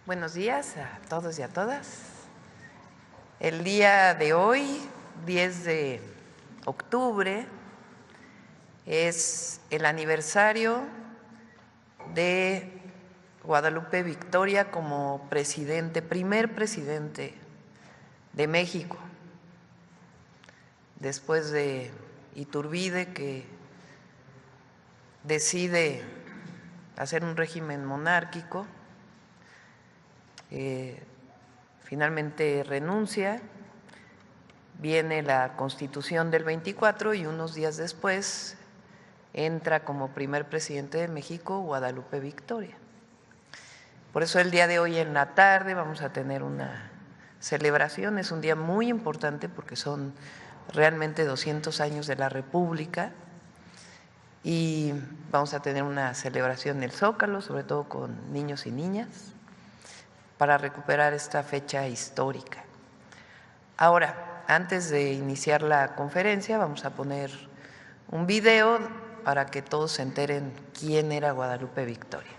Buenos días a todos y a todas. El día de hoy, 10 de octubre, es el aniversario de Guadalupe Victoria como presidente, primer presidente de México, después de Iturbide, que decide hacer un régimen monárquico. Finalmente renuncia, viene la Constitución del 24 y unos días después entra como primer presidente de México Guadalupe Victoria. Por eso el día de hoy en la tarde vamos a tener una celebración, es un día muy importante porque son realmente 200 años de la República y vamos a tener una celebración en el Zócalo, sobre todo con niños y niñas, para recuperar esta fecha histórica. Ahora, antes de iniciar la conferencia, vamos a poner un video para que todos se enteren quién era Guadalupe Victoria.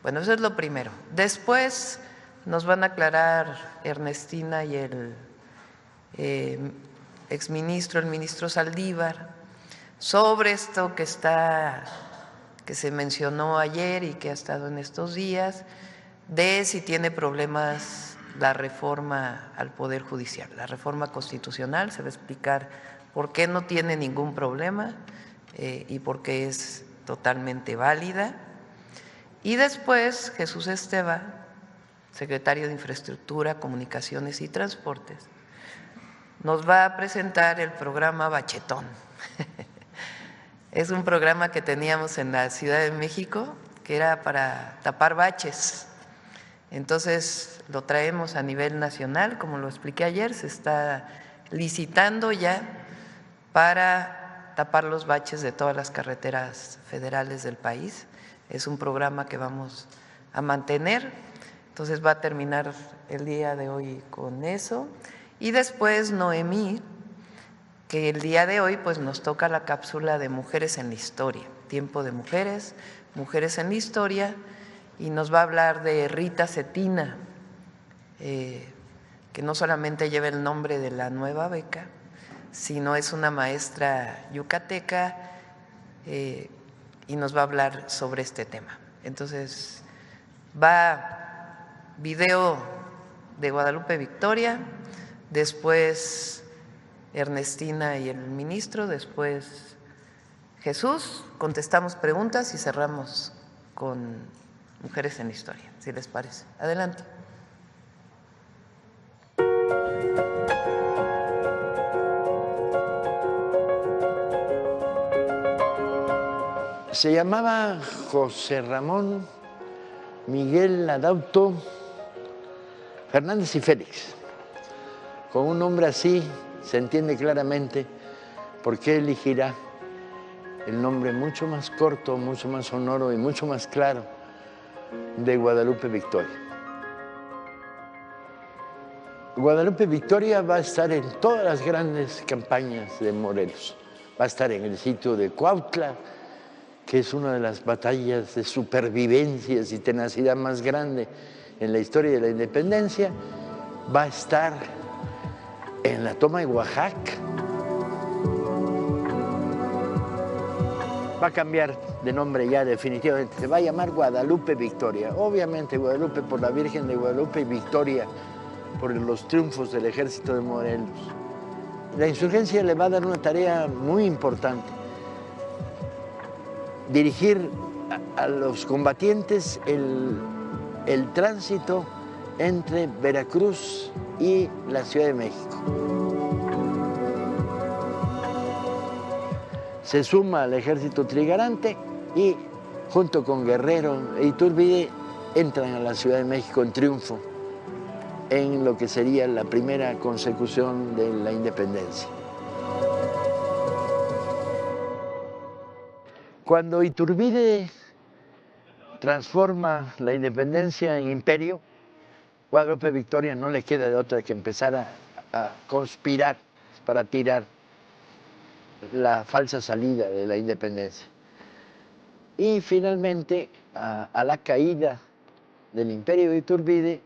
Bueno, eso es lo primero. Después nos van a aclarar Ernestina y el exministro, el ministro Saldívar, sobre esto que se mencionó ayer y que ha estado en estos días, de si tiene problemas la reforma al Poder Judicial, la reforma constitucional. Se va a explicar por qué no tiene ningún problema y por qué es totalmente válida. Y después Jesús Esteva, secretario de Infraestructura, Comunicaciones y Transportes, nos va a presentar el programa Bachetón. Es un programa que teníamos en la Ciudad de México que era para tapar baches. Entonces lo traemos a nivel nacional, como lo expliqué ayer, se está licitando ya para tapar los baches de todas las carreteras federales del país. Es un programa que vamos a mantener, entonces va a terminar el día de hoy con eso. Y después Noemí, que el día de hoy pues nos toca la cápsula de Mujeres en la Historia, Tiempo de Mujeres, Mujeres en la Historia, y nos va a hablar de Rita Cetina, que no solamente lleva el nombre de la nueva beca, sino es una maestra yucateca y nos va a hablar sobre este tema. Entonces, va video de Guadalupe Victoria, después Ernestina y el ministro, después Jesús, contestamos preguntas y cerramos con Mujeres en la Historia, si les parece. Adelante. Se llamaba José Ramón Miguel Adauto Fernández y Félix. Con un nombre así se entiende claramente por qué elegirá el nombre mucho más corto, mucho más sonoro y mucho más claro de Guadalupe Victoria. Guadalupe Victoria va a estar en todas las grandes campañas de Morelos. Va a estar en el sitio de Cuautla, que es una de las batallas de supervivencias y tenacidad más grande en la historia de la independencia. Va a estar en la toma de Oaxaca. Va a cambiar de nombre ya definitivamente, se va a llamar Guadalupe Victoria. Obviamente Guadalupe por la Virgen de Guadalupe y Victoria por los triunfos del ejército de Morelos. La insurgencia le va a dar una tarea muy importante: dirigir a los combatientes el tránsito entre Veracruz y la Ciudad de México. Se suma al ejército trigarante y junto con Guerrero e Iturbide entran a la Ciudad de México en triunfo en lo que sería la primera consecución de la independencia. Cuando Iturbide transforma la independencia en imperio, Guadalupe Victoria no le queda de otra que empezar a conspirar para tirar la falsa salida de la independencia. Y finalmente, a la caída del imperio de Iturbide,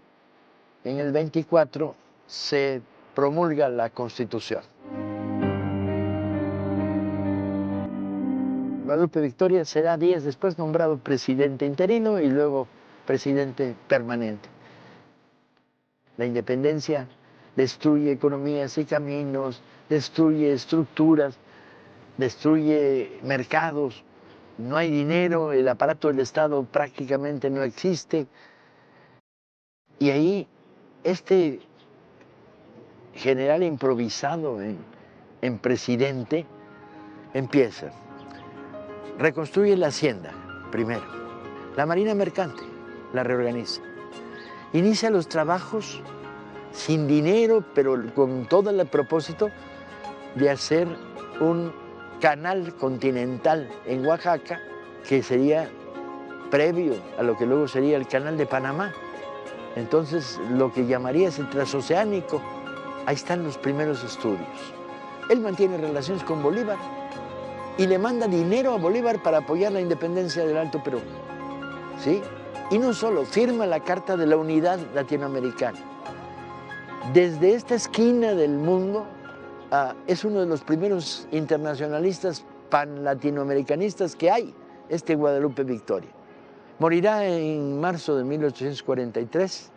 en el 24 se promulga la Constitución. Guadalupe Victoria será días después nombrado presidente interino y luego presidente permanente. La independencia destruye economías y caminos, destruye estructuras, destruye mercados, no hay dinero, el aparato del Estado prácticamente no existe. Y ahí este general improvisado en presidente empieza. Reconstruye la hacienda, primero. La marina mercante la reorganiza. Inicia los trabajos sin dinero, pero con todo el propósito de hacer un canal continental en Oaxaca, que sería previo a lo que luego sería el canal de Panamá. Entonces, lo que llamarías el transoceánico, ahí están los primeros estudios. Él mantiene relaciones con Bolívar y le manda dinero a Bolívar para apoyar la independencia del Alto Perú, ¿sí? Y no solo, firma la Carta de la Unidad Latinoamericana. Desde esta esquina del mundo, es uno de los primeros internacionalistas pan-latinoamericanistas que hay, este Guadalupe Victoria. Morirá en marzo de 1843,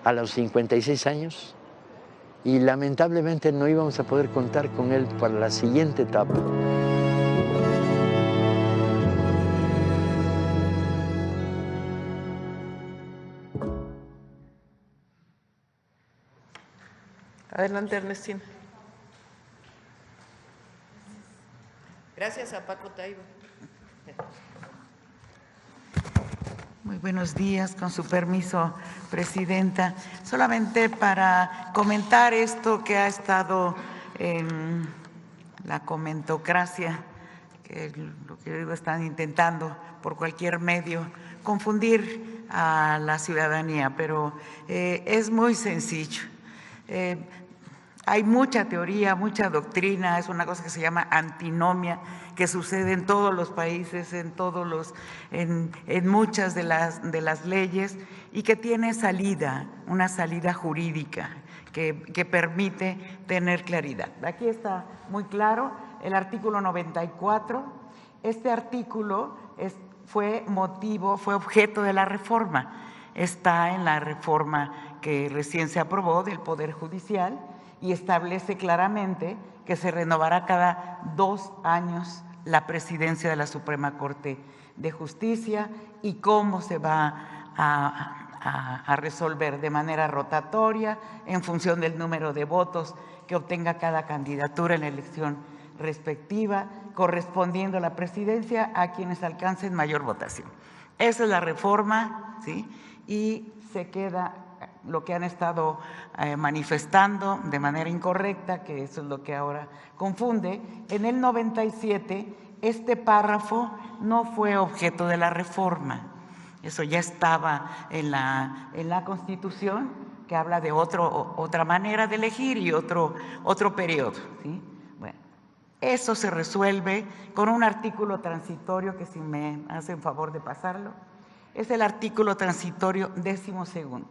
a los 56 años, y lamentablemente no íbamos a poder contar con él para la siguiente etapa. Adelante, Ernestina. Gracias a Paco Taibo. Muy buenos días, con su permiso, Presidenta. Solamente para comentar esto que ha estado en la comentocracia, que lo que digo, están intentando por cualquier medio confundir a la ciudadanía, pero es muy sencillo. Hay mucha teoría, mucha doctrina, es una cosa que se llama antinomia, que sucede en todos los países, en muchas de las leyes, y que tiene salida, una salida jurídica que permite tener claridad. Aquí está muy claro el artículo 94. Este artículo fue objeto de la reforma. Está en la reforma que recién se aprobó del Poder Judicial, y establece claramente que se renovará cada 2 años la presidencia de la Suprema Corte de Justicia y cómo se va a resolver de manera rotatoria en función del número de votos que obtenga cada candidatura en la elección respectiva, correspondiendo la presidencia a quienes alcancen mayor votación. Esa es la reforma, ¿sí? Y se queda lo que han estado manifestando de manera incorrecta, que eso es lo que ahora confunde. En el 97, este párrafo no fue objeto de la reforma. Eso ya estaba en la Constitución, que habla de otra manera de elegir y otro periodo, ¿sí? Bueno, eso se resuelve con un artículo transitorio que, si me hacen favor de pasarlo, es el artículo transitorio 12º.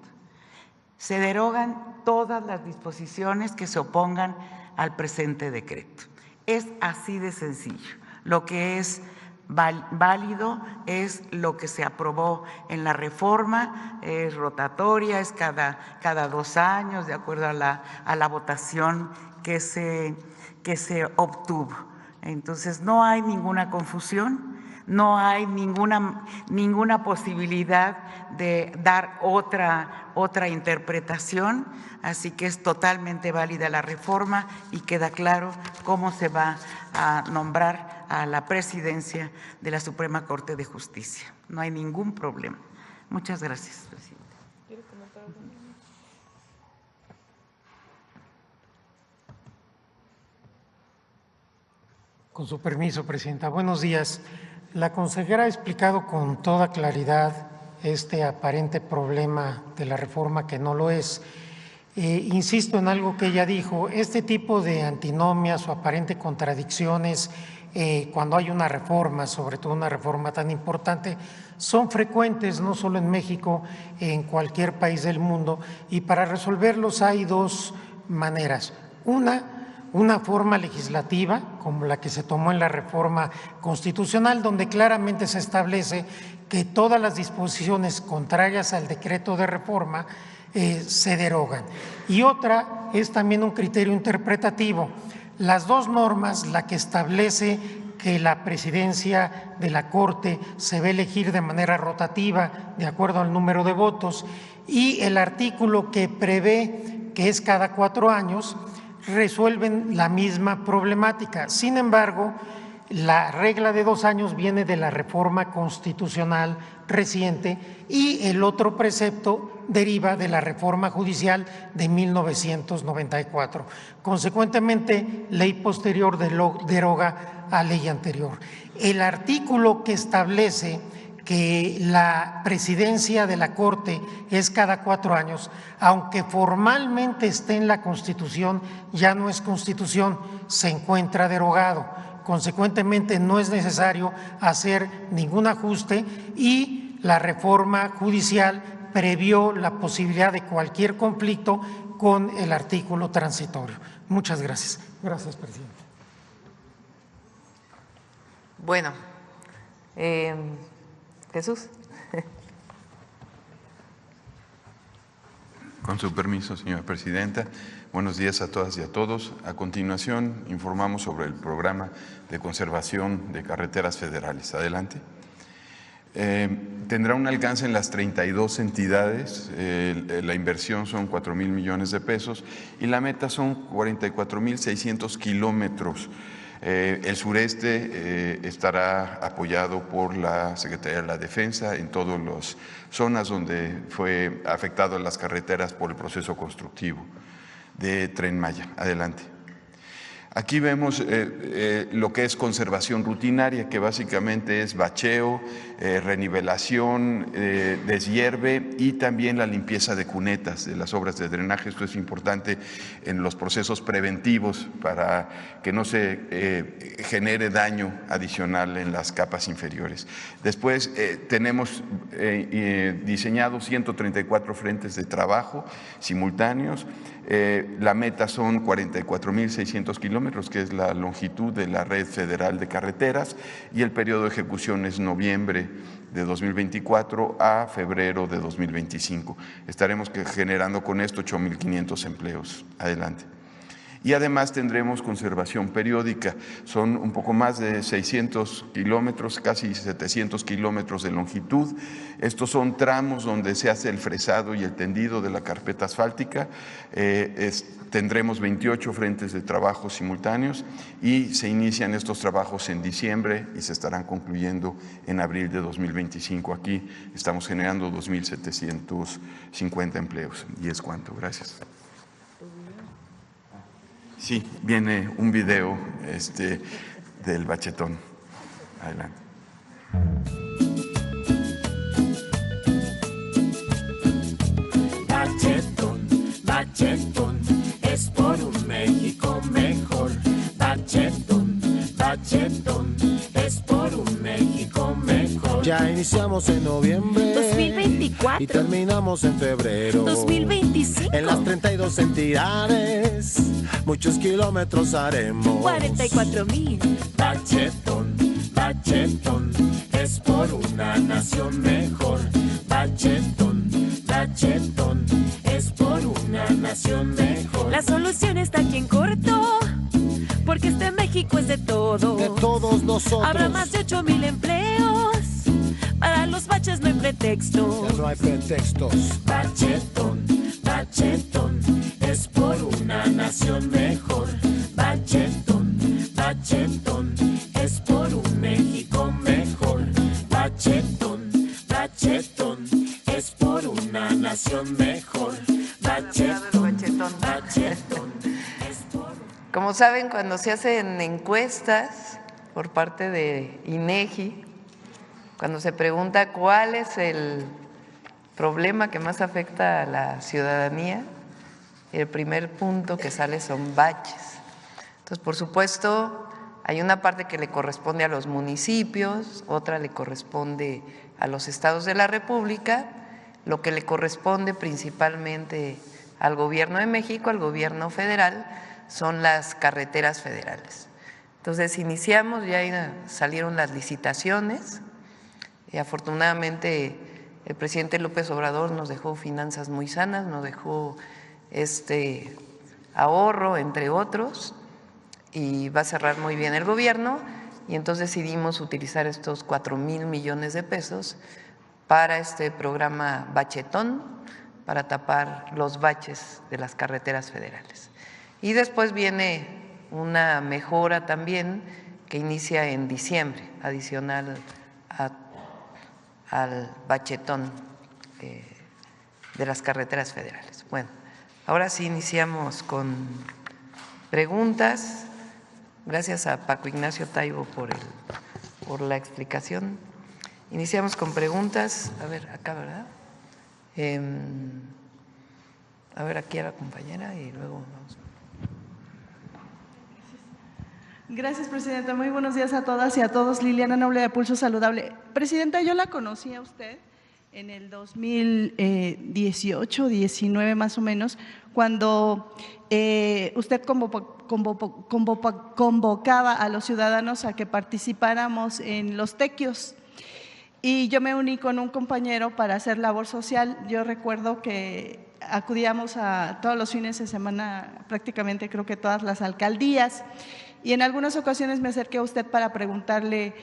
Se derogan todas las disposiciones que se opongan al presente decreto. Es así de sencillo. Lo que es válido es lo que se aprobó en la reforma, es rotatoria, es cada 2 años, de acuerdo a la votación que se obtuvo. Entonces, no hay ninguna confusión. No hay ninguna posibilidad de dar otra interpretación, así que es totalmente válida la reforma y queda claro cómo se va a nombrar a la presidencia de la Suprema Corte de Justicia. No hay ningún problema. Muchas gracias, presidente. Con su permiso, Presidenta. Buenos días. La consejera ha explicado con toda claridad este aparente problema de la reforma, que no lo es. Insisto en algo que ella dijo: este tipo de antinomias o aparentes contradicciones cuando hay una reforma, sobre todo una reforma tan importante, son frecuentes no solo en México, en cualquier país del mundo, y para resolverlos hay dos maneras. Una forma legislativa, como la que se tomó en la reforma constitucional, donde claramente se establece que todas las disposiciones contrarias al decreto de reforma se derogan. Y otra es también un criterio interpretativo. Las dos normas, la que establece que la presidencia de la Corte se va a elegir de manera rotativa de acuerdo al número de votos, y el artículo que prevé que es cada 4 años, resuelven la misma problemática. Sin embargo, la regla de 2 años viene de la reforma constitucional reciente y el otro precepto deriva de la reforma judicial de 1994. Consecuentemente, ley posterior deroga a ley anterior. El artículo que establece que la presidencia de la Corte es cada 4 años, aunque formalmente esté en la Constitución, ya no es Constitución, se encuentra derogado. Consecuentemente, no es necesario hacer ningún ajuste y la reforma judicial previó la posibilidad de cualquier conflicto con el artículo transitorio. Muchas gracias. Gracias, presidente. Bueno, Jesús. Con su permiso, señora presidenta. Buenos días a todas y a todos. A continuación, informamos sobre el programa de conservación de carreteras federales. Adelante. Tendrá un alcance en las 32 entidades, la inversión son 4,000 millones de pesos y la meta son 44,600 kilómetros. El sureste estará apoyado por la Secretaría de la Defensa en todas las zonas donde fue afectado las carreteras por el proceso constructivo de Tren Maya. Adelante. Aquí vemos lo que es conservación rutinaria, que básicamente es bacheo, renivelación, deshierve y también la limpieza de cunetas de las obras de drenaje. Esto es importante en los procesos preventivos para que no se genere daño adicional en las capas inferiores. Después tenemos diseñados 134 frentes de trabajo simultáneos. La meta son 44,600 kilómetros, que es la longitud de la red federal de carreteras, y el periodo de ejecución es noviembre de 2024 a febrero de 2025. Estaremos generando con esto 8,500 empleos. Adelante. Y además tendremos conservación periódica, son un poco más de 600 kilómetros, casi 700 kilómetros de longitud. Estos son tramos donde se hace el fresado y el tendido de la carpeta asfáltica. Tendremos 28 frentes de trabajo simultáneos y se inician estos trabajos en diciembre y se estarán concluyendo en abril de 2025. Aquí estamos generando 2,750 empleos. Y es cuanto. Gracias. Sí, viene un video del bachetón. Adelante. Bachetón, bachetón, es por un México mejor. Bachetón, bachetón, es por un México mejor. Ya iniciamos en noviembre 2024 y terminamos en febrero 2025. En las 32 entidades muchos kilómetros haremos. 44,000. Bachetón, bachetón, es por una nación mejor. Bachetón, bachetón, es por una nación mejor. La solución está aquí en corto, porque este México es de todos. De todos nosotros. Habrá más de 8,000 empleos. Para los baches no hay pretexto. Ya no hay pretextos. Bachetón, bachetón, es por una nación mejor. Bachetón, bachetón, es por un México mejor. Bachetón, bachetón, es por una nación mejor. Bachetón, bachetón, es por... Como saben, cuando se hacen encuestas por parte de INEGI, cuando se pregunta cuál es el problema que más afecta a la ciudadanía, el primer punto que sale son baches. Entonces, por supuesto, Hay una parte que le corresponde a los municipios, otra le corresponde a los estados de la República, lo que le corresponde principalmente al Gobierno de México, al Gobierno federal, son las carreteras federales. Entonces iniciamos, ya salieron las licitaciones y afortunadamente el presidente López Obrador nos dejó finanzas muy sanas, nos dejó ahorro, entre otros, y va a cerrar muy bien el gobierno, y entonces decidimos utilizar estos 4,000 millones de pesos para este programa Bachetón, para tapar los baches de las carreteras federales. Y después viene una mejora también que inicia en diciembre, adicional al bachetón de las carreteras federales. Bueno, ahora sí iniciamos con preguntas. Gracias a Paco Ignacio Taibo por la explicación. Iniciamos con preguntas. A ver, acá, ¿verdad? A ver, aquí a la compañera y luego vamos. Gracias, Presidenta. Muy buenos días a todas y a todos. Liliana Noble de Pulso Saludable. Presidenta, yo la conocí a usted en el 2018, 19 más o menos, cuando usted convocaba a los ciudadanos a que participáramos en los tequios. Y yo me uní con un compañero para hacer labor social. Yo recuerdo que acudíamos a todos los fines de semana, prácticamente creo que todas las alcaldías, y en algunas ocasiones me acerqué a usted para preguntarle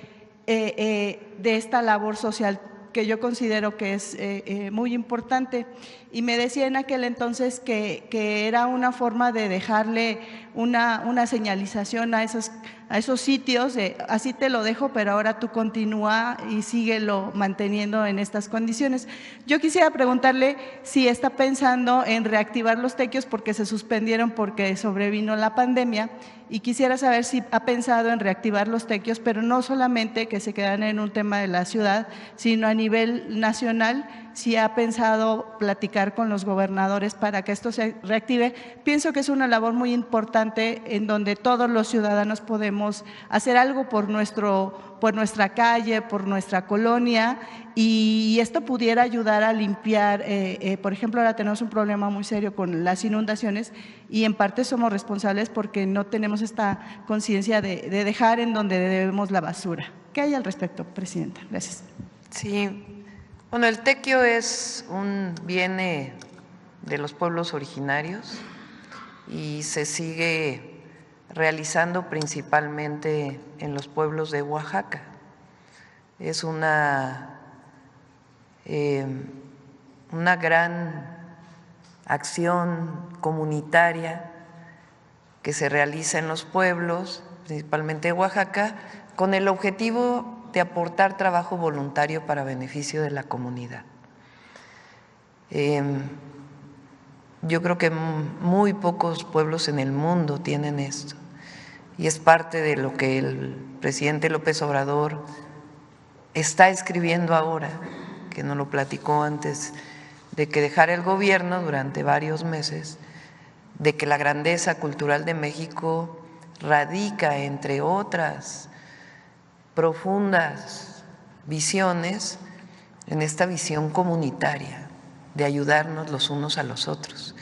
de esta labor social que yo considero que es muy importante, y me decía en aquel entonces que era una forma de dejarle una señalización a esos sitios, así te lo dejo, pero ahora tú continúa y síguelo manteniendo en estas condiciones. Yo quisiera preguntarle si está pensando en reactivar los tequios porque se suspendieron porque sobrevino la pandemia, y quisiera saber si ha pensado en reactivar los tequios, pero no solamente que se quedan en un tema de la ciudad, sino a nivel nacional, si ha pensado platicar con los gobernadores para que esto se reactive. Pienso que es una labor muy importante en donde todos los ciudadanos podemos hacer algo por nuestra calle, por nuestra colonia, y esto pudiera ayudar a limpiar. Por ejemplo, ahora tenemos un problema muy serio con las inundaciones y en parte somos responsables porque no tenemos esta conciencia de dejar en donde debemos la basura. ¿Qué hay al respecto, Presidenta? Gracias. Sí, bueno, el tequio viene de los pueblos originarios y se sigue realizando principalmente en los pueblos de Oaxaca. Es una gran acción comunitaria que se realiza en los pueblos, principalmente de Oaxaca, con el objetivo de aportar trabajo voluntario para beneficio de la comunidad. Yo creo que muy pocos pueblos en el mundo tienen esto, y es parte de lo que el presidente López Obrador está escribiendo ahora, que nos lo platicó antes de que dejara el gobierno durante varios meses, de que la grandeza cultural de México radica, entre otras profundas visiones, en esta visión comunitaria de ayudarnos los unos a los otros,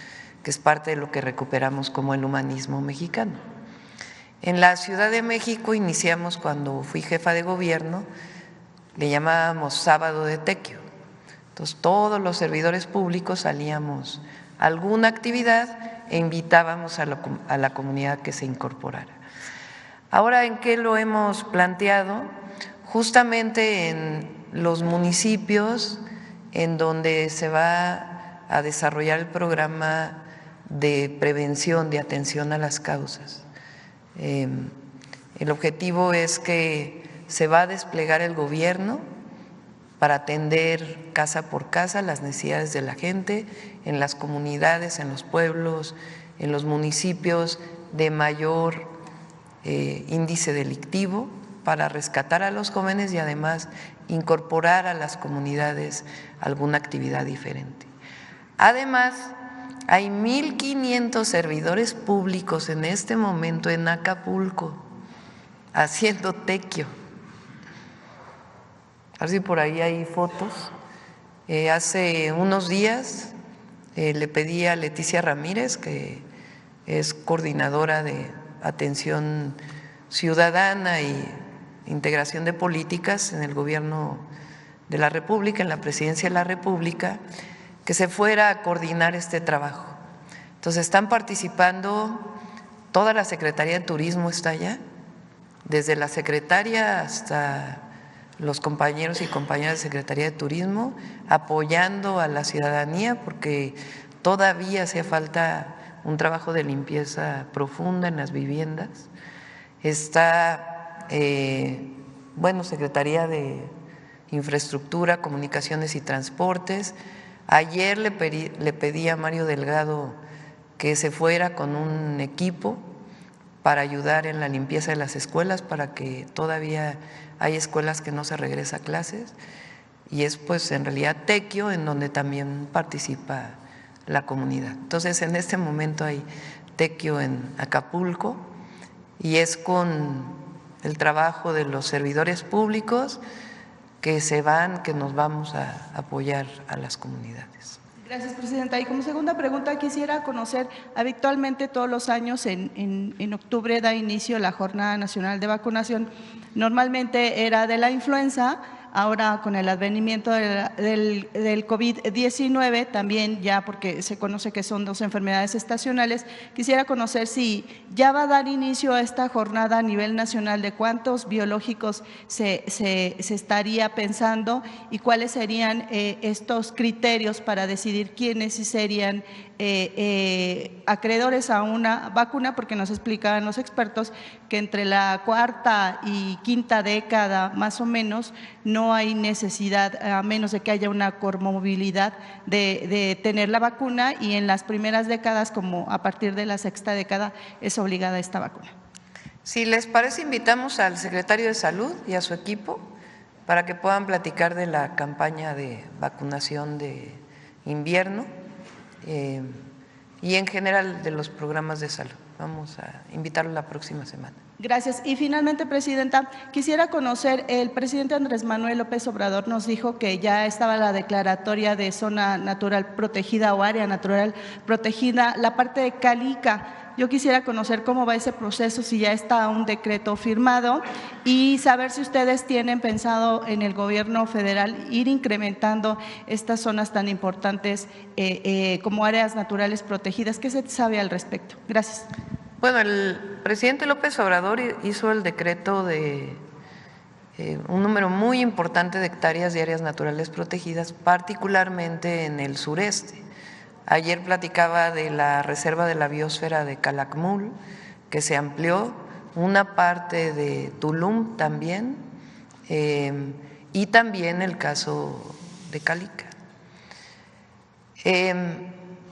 que es parte de lo que recuperamos como el humanismo mexicano. En la Ciudad de México iniciamos, cuando fui jefa de gobierno, le llamábamos Sábado de Tequio. Entonces todos los servidores públicos salíamos a alguna actividad e invitábamos a la comunidad que se incorporara. Ahora, ¿en qué lo hemos planteado? Justamente en los municipios en donde se va a desarrollar el programa de prevención, de atención a las causas. El objetivo es que se va a desplegar el gobierno para atender casa por casa las necesidades de la gente en las comunidades, en los pueblos, en los municipios de mayor índice delictivo, para rescatar a los jóvenes y además incorporar a las comunidades alguna actividad diferente. Además, hay 1,500 servidores públicos en este momento en Acapulco haciendo tequio. A ver si por ahí hay fotos. Hace unos días le pedí a Leticia Ramírez, que es coordinadora de atención ciudadana y integración de políticas en el gobierno de la República, en la presidencia de la República, que se fuera a coordinar este trabajo. Entonces están participando, toda la Secretaría de Turismo está allá, desde la secretaria hasta los compañeros y compañeras de Secretaría de Turismo, apoyando a la ciudadanía, porque todavía hacía falta un trabajo de limpieza profunda en las viviendas. Está, Secretaría de Infraestructura, Comunicaciones y Transportes. Ayer le pedí a Mario Delgado que se fuera con un equipo para ayudar en la limpieza de las escuelas, para que todavía hay escuelas que no se regresa a clases, y es pues en realidad tequio en donde también participa la comunidad. Entonces en este momento hay tequio en Acapulco y es con el trabajo de los servidores públicos que nos vamos a apoyar a las comunidades. Gracias, Presidenta. Y como segunda pregunta quisiera conocer, habitualmente todos los años en octubre da inicio la Jornada Nacional de Vacunación. Normalmente era de la influenza, ahora con el advenimiento del COVID-19, también ya porque se conoce que son dos enfermedades estacionales, quisiera conocer si ya va a dar inicio a esta jornada a nivel nacional, de cuántos biológicos se estaría pensando y cuáles serían estos criterios para decidir quiénes sí serían acreedores a una vacuna, porque nos explicaban los expertos que entre la cuarta y quinta década más o menos no hay necesidad, a menos de que haya una comorbilidad, de tener la vacuna, y en las primeras décadas, como a partir de la sexta década, es obligada esta vacuna. Si les parece, invitamos al secretario de Salud y a su equipo para que puedan platicar de la campaña de vacunación de invierno y en general de los programas de salud. Vamos a invitarlo la próxima semana. Gracias. Y finalmente, Presidenta, quisiera conocer, el presidente Andrés Manuel López Obrador nos dijo que ya estaba la declaratoria de zona natural protegida o área natural protegida, la parte de Calica. Yo quisiera conocer cómo va ese proceso, si ya está un decreto firmado, y saber si ustedes tienen pensado en el gobierno federal ir incrementando estas zonas tan importantes como áreas naturales protegidas. ¿Qué se sabe al respecto? Gracias. Bueno, el presidente López Obrador hizo el decreto de un número muy importante de hectáreas de áreas naturales protegidas, particularmente en el sureste. Ayer platicaba de la Reserva de la Biosfera de Calakmul, que se amplió, una parte de Tulum también, y también el caso de Calica.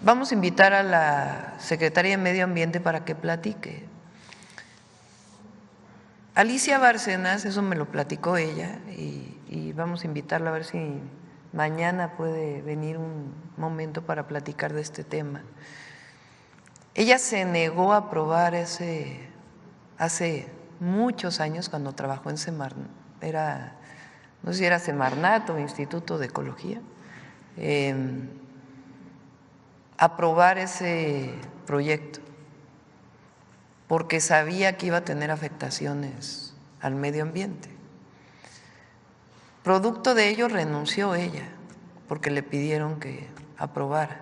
Vamos a invitar a la Secretaría de Medio Ambiente para que platique. Alicia Bárcenas, eso me lo platicó ella, y vamos a invitarla a ver si mañana puede venir un momento para platicar de este tema. Ella se negó a aprobar hace muchos años, cuando trabajó en Semarnat, no sé si era Semarnat o Instituto de Ecología, aprobar ese proyecto, porque sabía que iba a tener afectaciones al medio ambiente. Producto de ello renunció ella, porque le pidieron que aprobara.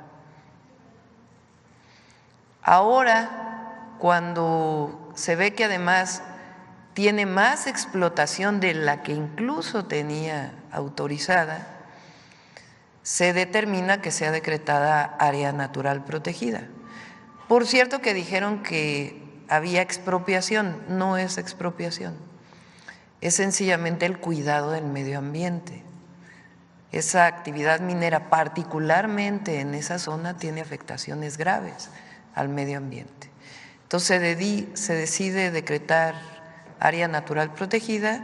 Ahora, cuando se ve que además tiene más explotación de la que incluso tenía autorizada, se determina que sea decretada área natural protegida. Por cierto que dijeron que había expropiación, no es expropiación, es sencillamente el cuidado del medio ambiente. Esa actividad minera, particularmente en esa zona, tiene afectaciones graves al medio ambiente. Entonces se decide decretar área natural protegida,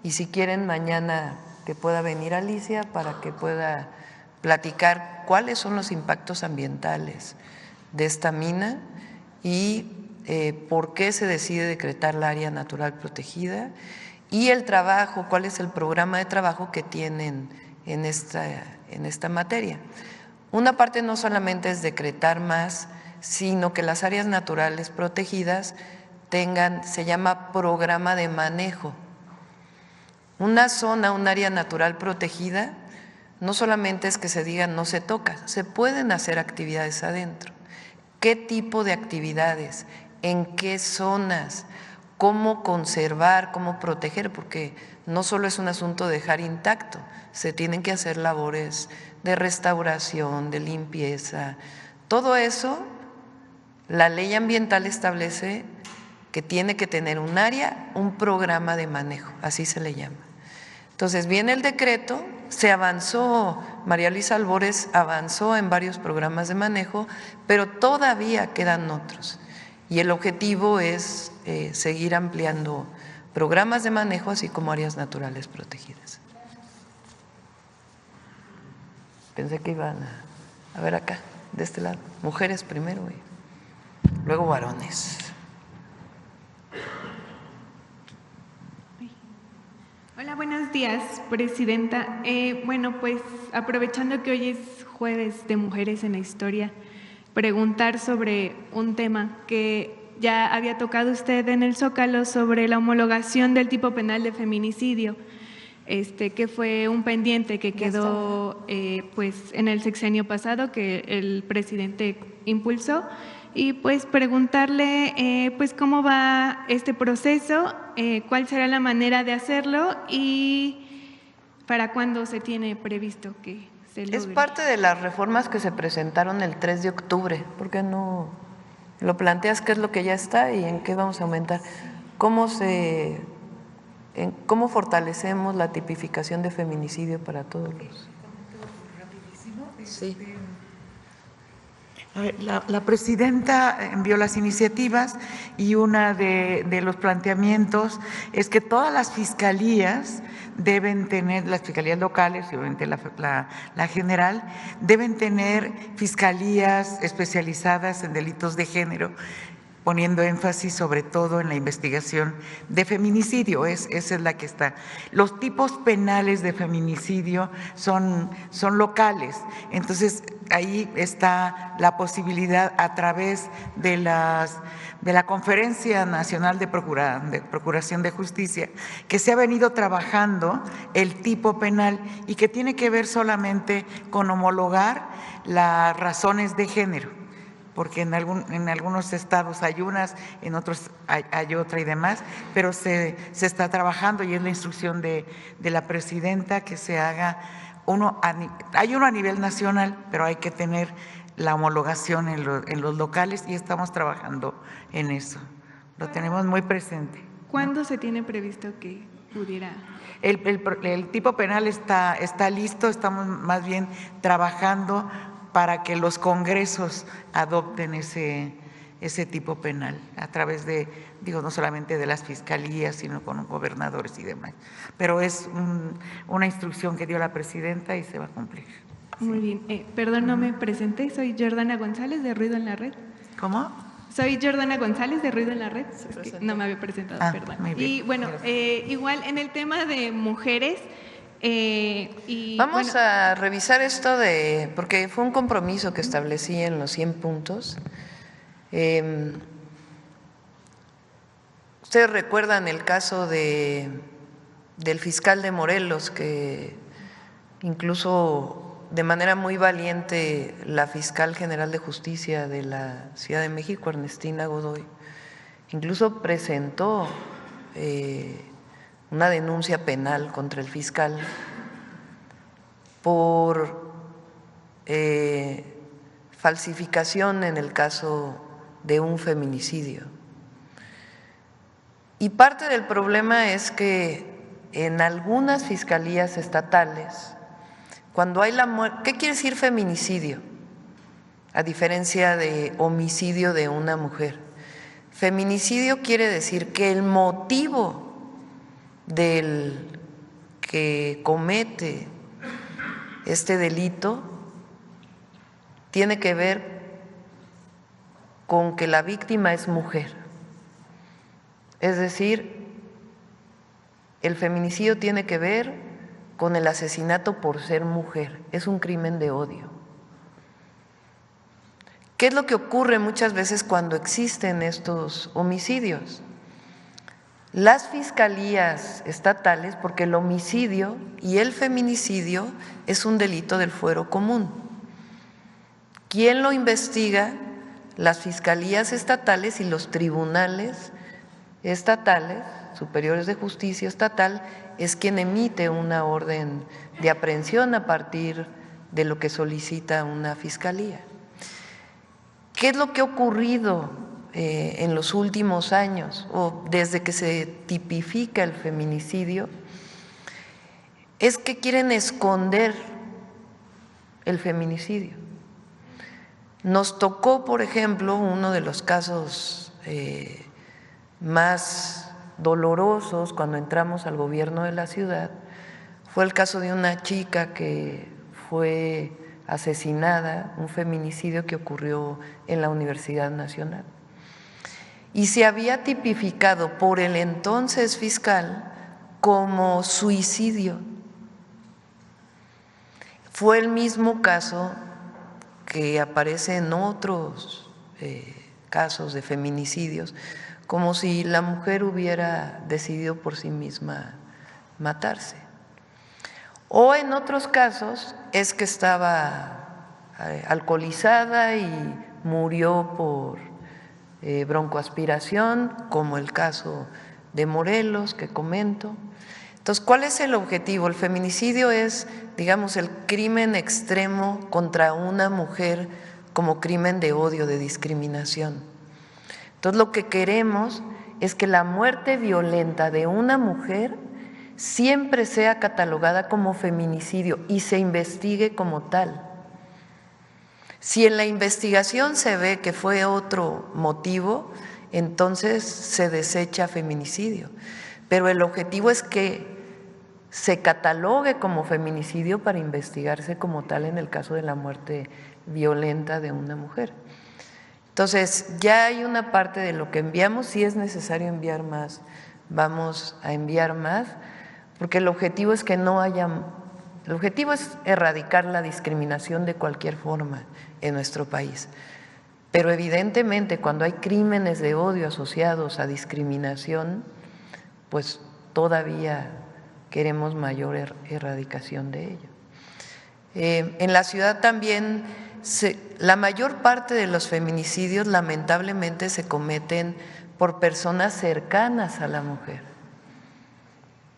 y si quieren mañana que pueda venir Alicia para que pueda platicar cuáles son los impactos ambientales de esta mina y por qué se decide decretar la área natural protegida y el trabajo, cuál es el programa de trabajo que tienen en esta materia. Una parte no solamente es decretar más, sino que las áreas naturales protegidas tengan, se llama programa de manejo. Una zona, un área natural protegida, no solamente es que se diga no se toca, se pueden hacer actividades adentro. ¿Qué tipo de actividades? ¿En qué zonas? ¿Cómo conservar? ¿Cómo proteger? Porque no solo es un asunto de dejar intacto, se tienen que hacer labores de restauración, de limpieza. Todo eso, la ley ambiental establece que tiene que tener un área, un programa de manejo, así se le llama. Entonces viene el decreto, se avanzó, María Luisa Albores avanzó en varios programas de manejo, pero todavía quedan otros. Y el objetivo es seguir ampliando programas de manejo, así como áreas naturales protegidas. Pensé que iban a ver acá, de este lado, mujeres primero y luego varones. Hola, buenos días, presidenta. Bueno, pues aprovechando que hoy es jueves de Mujeres en la Historia, preguntar sobre un tema que ya había tocado usted en el Zócalo sobre la homologación del tipo penal de feminicidio, que fue un pendiente que quedó pues en el sexenio pasado que el presidente impulsó. Y pues preguntarle pues cómo va este proceso, cuál será la manera de hacerlo y para cuándo se tiene previsto que se logre. Es parte de las reformas que se presentaron el 3 de octubre. ¿Por qué no lo planteas qué es lo que ya está y en qué vamos a aumentar? ¿Cómo fortalecemos la tipificación de feminicidio para todos los? Sí. A ver, la presidenta envió las iniciativas y una de los planteamientos es que todas las fiscalías deben tener, las fiscalías locales y obviamente la general, deben tener fiscalías especializadas en delitos de género, poniendo énfasis sobre todo en la investigación de feminicidio, esa es la que está. Los tipos penales de feminicidio son locales, entonces ahí está la posibilidad a través de la Conferencia Nacional de Procuración de Justicia, que se ha venido trabajando el tipo penal y que tiene que ver solamente con homologar las razones de género, porque en algunos estados hay unas, en otros hay otra y demás, pero se está trabajando y es la instrucción de la presidenta que se haga hay uno a nivel nacional, pero hay que tener la homologación en los locales y estamos trabajando en eso, lo tenemos muy presente. ¿Cuándo se tiene previsto que pudiera? El tipo penal está listo, estamos más bien trabajando para que los congresos adopten ese tipo penal a través de, no solamente de las fiscalías, sino con gobernadores y demás. Pero es una instrucción que dio la presidenta y se va a cumplir. Muy bien. Perdón, no me presenté, soy Jordana González de Ruido en la Red. ¿Cómo? Soy Jordana González de Ruido en la Red. No me había presentado, perdón. Muy bien. Y bueno, igual en el tema de mujeres… Vamos a revisar esto porque fue un compromiso que establecí en los 100 puntos. Ustedes recuerdan el caso del fiscal de Morelos, que incluso de manera muy valiente la fiscal general de justicia de la Ciudad de México, Ernestina Godoy, incluso presentó una denuncia penal contra el fiscal por falsificación en el caso de un feminicidio. Y parte del problema es que en algunas fiscalías estatales, cuando hay la muerte, ¿qué quiere decir feminicidio? A diferencia de homicidio de una mujer. Feminicidio quiere decir que el motivo del que comete este delito tiene que ver con que la víctima es mujer. Es decir, el feminicidio tiene que ver con el asesinato por ser mujer, es un crimen de odio. ¿Qué es lo que ocurre muchas veces cuando existen estos homicidios? Las fiscalías estatales, porque el homicidio y el feminicidio es un delito del fuero común. ¿Quién lo investiga? Las fiscalías estatales y los tribunales estatales, superiores de justicia estatal, es quien emite una orden de aprehensión a partir de lo que solicita una fiscalía. ¿Qué es lo que ha ocurrido en los últimos años o desde que se tipifica el feminicidio? Es que quieren esconder el feminicidio. Nos tocó, por ejemplo, uno de los casos más dolorosos cuando entramos al gobierno de la ciudad, fue el caso de una chica que fue asesinada, un feminicidio que ocurrió en la Universidad Nacional. Y se había tipificado por el entonces fiscal como suicidio. Fue el mismo caso que aparece en otros casos de feminicidios, como si la mujer hubiera decidido por sí misma matarse. O en otros casos es que estaba alcoholizada y murió por broncoaspiración, como el caso de Morelos que comento. Entonces, ¿cuál es el objetivo? El feminicidio es, digamos, el crimen extremo contra una mujer como crimen de odio, de discriminación. Entonces, lo que queremos es que la muerte violenta de una mujer siempre sea catalogada como feminicidio y se investigue como tal. Si en la investigación se ve que fue otro motivo, entonces se desecha feminicidio. Pero el objetivo es que se catalogue como feminicidio para investigarse como tal en el caso de la muerte violenta de una mujer. Entonces, ya hay una parte de lo que enviamos, si es necesario enviar más, vamos a enviar más, porque el objetivo es que no haya, el objetivo es erradicar la discriminación de cualquier forma en nuestro país. Pero evidentemente cuando hay crímenes de odio asociados a discriminación, pues todavía queremos mayor erradicación de ello. En la ciudad también la mayor parte de los feminicidios lamentablemente se cometen por personas cercanas a la mujer,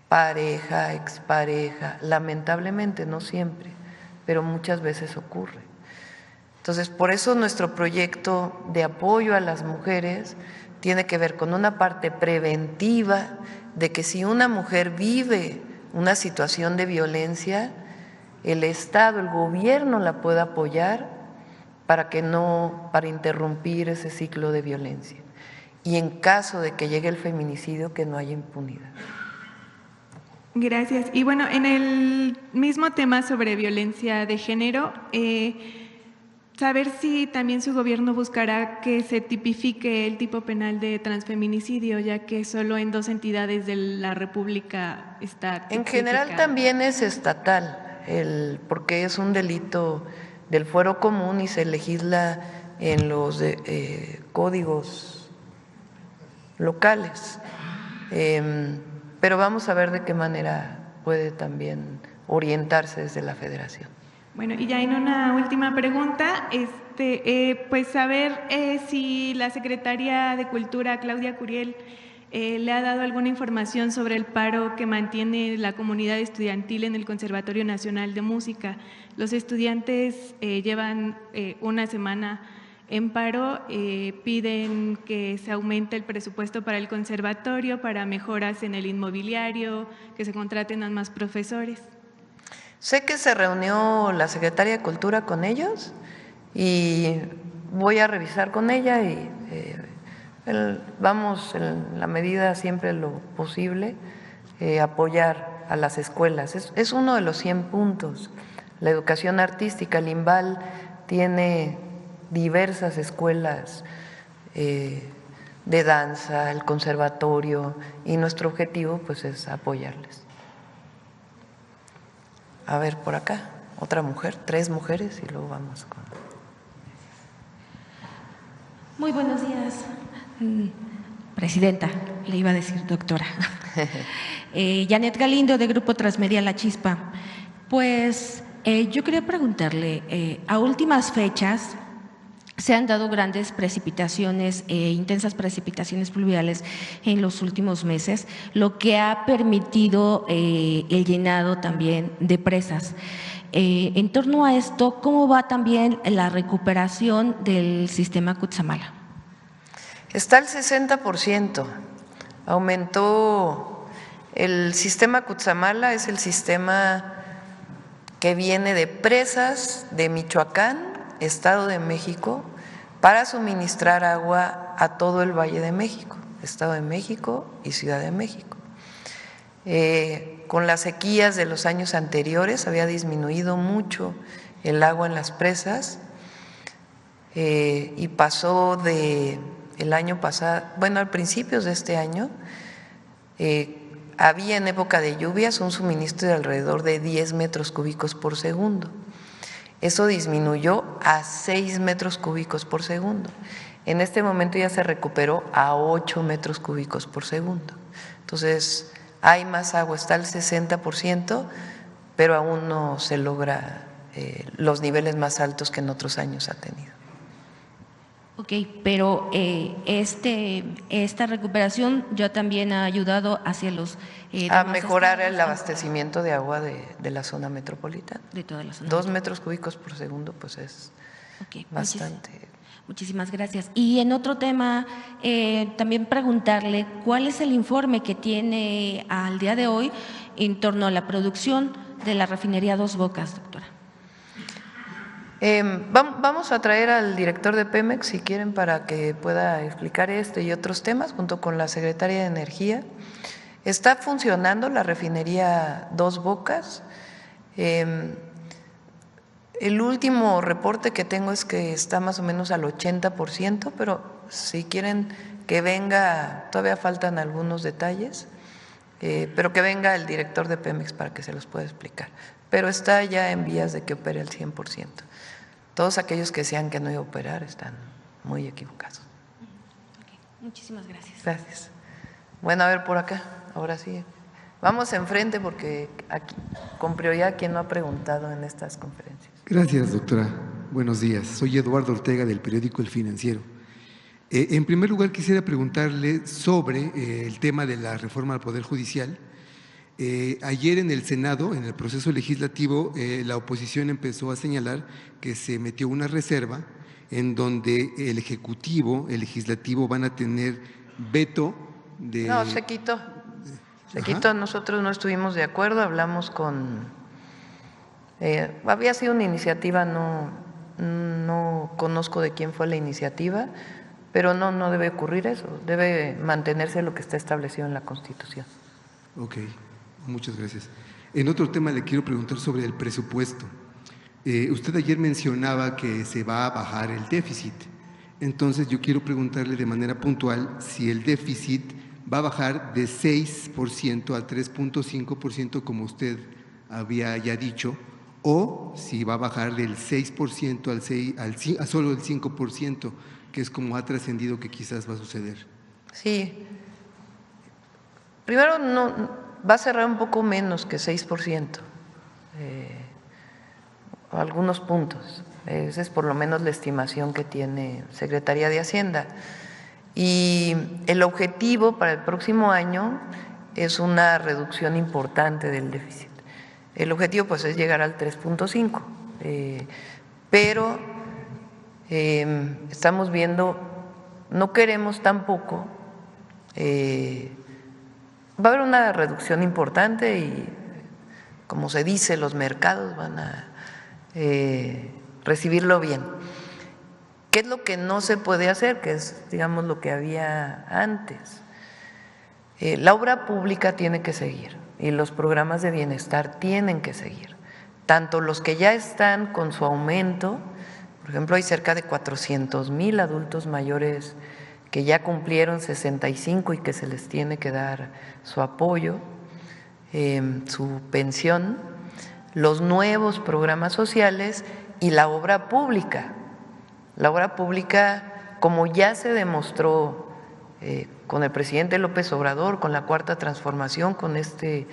pareja, expareja, lamentablemente, no siempre, pero muchas veces ocurre. Entonces, por eso nuestro proyecto de apoyo a las mujeres tiene que ver con una parte preventiva de que si una mujer vive una situación de violencia, el Estado, el gobierno la pueda apoyar para interrumpir ese ciclo de violencia. Y en caso de que llegue el feminicidio, que no haya impunidad. Gracias. Y bueno, en el mismo tema sobre violencia de género, saber si también su gobierno buscará que se tipifique el tipo penal de transfeminicidio, ya que solo en 2 entidades de la República está tipificado. En general también es estatal, porque es un delito del fuero común y se legisla en los códigos locales. Pero vamos a ver de qué manera puede también orientarse desde la Federación. Bueno, y ya en una última pregunta, pues saber si la secretaria de Cultura, Claudia Curiel, le ha dado alguna información sobre el paro que mantiene la comunidad estudiantil en el Conservatorio Nacional de Música. Los estudiantes llevan una semana en paro, piden que se aumente el presupuesto para el conservatorio, para mejoras en el inmobiliario, que se contraten a más profesores. Sé que se reunió la secretaria de Cultura con ellos y voy a revisar con ella y vamos en la medida siempre lo posible apoyar a las escuelas. Es uno de los 100 puntos. La educación artística, el IMBAL tiene diversas escuelas de danza, el conservatorio, y nuestro objetivo pues es apoyarles. A ver, por acá, otra mujer, 3 mujeres y luego vamos con… Muy buenos días, presidenta, le iba a decir doctora. Janet Galindo, de Grupo Transmedia La Chispa. Pues yo quería preguntarle, a últimas fechas se han dado grandes precipitaciones, intensas precipitaciones pluviales en los últimos meses, lo que ha permitido el llenado también de presas. En torno a esto, ¿cómo va también la recuperación del sistema Cutzamala? Está al 60%, aumentó el sistema Cutzamala, es el sistema que viene de presas de Michoacán, Estado de México, para suministrar agua a todo el Valle de México, Estado de México y Ciudad de México. Con las sequías de los años anteriores había disminuido mucho el agua en las presas y pasó de el año pasado, bueno, a principios de este año, había en época de lluvias un suministro de alrededor de 10 metros cúbicos por segundo. Eso disminuyó a 6 metros cúbicos por segundo. En este momento ya se recuperó a 8 metros cúbicos por segundo. Entonces, hay más agua, está al 60%, pero aún no se logra los niveles más altos que en otros años ha tenido. Ok, pero esta recuperación ya también ha ayudado hacia los… a mejorar el abastecimiento de agua de la zona metropolitana. De toda la zona. 2 metros cúbicos por segundo, pues es bastante. Muchísimas gracias. Y en otro tema, también preguntarle cuál es el informe que tiene al día de hoy en torno a la producción de la refinería Dos Bocas, doctora. Vamos a traer al director de Pemex, si quieren, para que pueda explicar este y otros temas, junto con la secretaria de Energía. Está funcionando la refinería Dos Bocas. El último reporte que tengo es que está más o menos al 80%, pero si quieren que venga, todavía faltan algunos detalles, pero que venga el director de Pemex para que se los pueda explicar. Pero está ya en vías de que opere al 100%. Todos aquellos que decían que no iba a operar están muy equivocados. Okay. Muchísimas gracias. Gracias. Bueno, a ver por acá, ahora sí. Vamos enfrente porque aquí, con prioridad, quien no ha preguntado en estas conferencias. Gracias, doctora. Buenos días. Soy Eduardo Ortega del periódico El Financiero. En primer lugar, quisiera preguntarle sobre el tema de la reforma al Poder Judicial. Ayer en el Senado, en el proceso legislativo, la oposición empezó a señalar que se metió una reserva en donde el Ejecutivo, el Legislativo van a tener veto de… No, se quitó. Se quitó, nosotros no estuvimos de acuerdo, hablamos con… había sido una iniciativa, no conozco de quién fue la iniciativa, pero no debe ocurrir eso, debe mantenerse lo que está establecido en la Constitución. Ok. Muchas gracias. En otro tema le quiero preguntar sobre el presupuesto. Usted ayer mencionaba que se va a bajar el déficit. Entonces, yo quiero preguntarle de manera puntual si el déficit va a bajar de 6% al 3.5%, como usted había ya dicho, o si va a bajar del 6% a solo el 5%, que es como ha trascendido que quizás va a suceder. Sí. Primero, va a cerrar un poco menos que 6%, algunos puntos. Esa es por lo menos la estimación que tiene Secretaría de Hacienda. Y el objetivo para el próximo año es una reducción importante del déficit. El objetivo pues es llegar al 3.5, pero estamos viendo, no queremos tampoco… va a haber una reducción importante y, como se dice, los mercados van a recibirlo bien. ¿Qué es lo que no se puede hacer? Que es, digamos, lo que había antes. La obra pública tiene que seguir y los programas de bienestar tienen que seguir. Tanto los que ya están con su aumento, por ejemplo, hay cerca de 400,000 adultos mayores que ya cumplieron 65 y que se les tiene que dar su apoyo, su pensión, los nuevos programas sociales y la obra pública. La obra pública, como ya se demostró con el presidente López Obrador, con la Cuarta Transformación, con este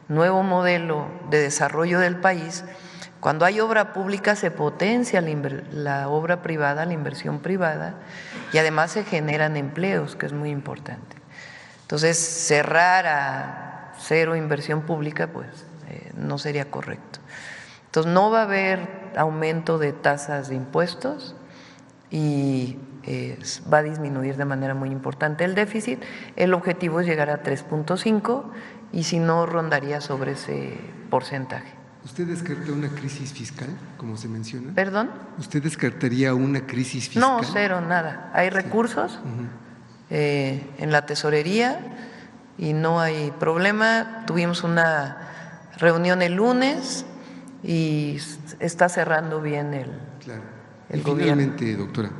nuevo modelo de desarrollo del país, cuando hay obra pública se potencia la obra privada, la inversión privada, y además se generan empleos, que es muy importante. Entonces, cerrar a cero inversión pública, pues no sería correcto. Entonces, no va a haber aumento de tasas de impuestos y va a disminuir de manera muy importante el déficit. El objetivo es llegar a 3.5 y si no, rondaría sobre ese porcentaje. ¿Usted descarta una crisis fiscal, como se menciona? ¿Perdón? ¿Usted descartaría una crisis fiscal? No, cero, nada. Hay recursos en la tesorería y no hay problema. Tuvimos una reunión el lunes y está cerrando bien el gobierno. Finalmente, doctora,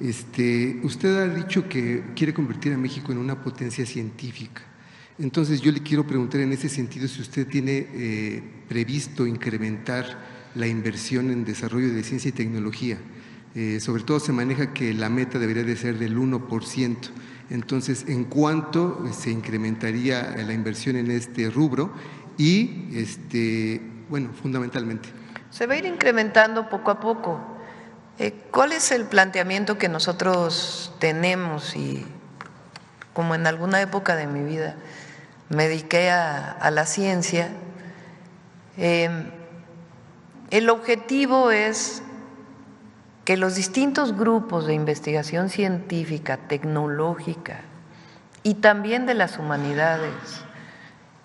usted ha dicho que quiere convertir a México en una potencia científica. Entonces, yo le quiero preguntar en ese sentido si usted tiene previsto incrementar la inversión en desarrollo de ciencia y tecnología. Sobre todo se maneja que la meta debería de ser del 1%. Entonces, ¿en cuánto se incrementaría la inversión en este rubro? Y, bueno, fundamentalmente. Se va a ir incrementando poco a poco. ¿Cuál es el planteamiento que nosotros tenemos? Y como en alguna época de mi vida me dediqué a la ciencia, el objetivo es que los distintos grupos de investigación científica, tecnológica y también de las humanidades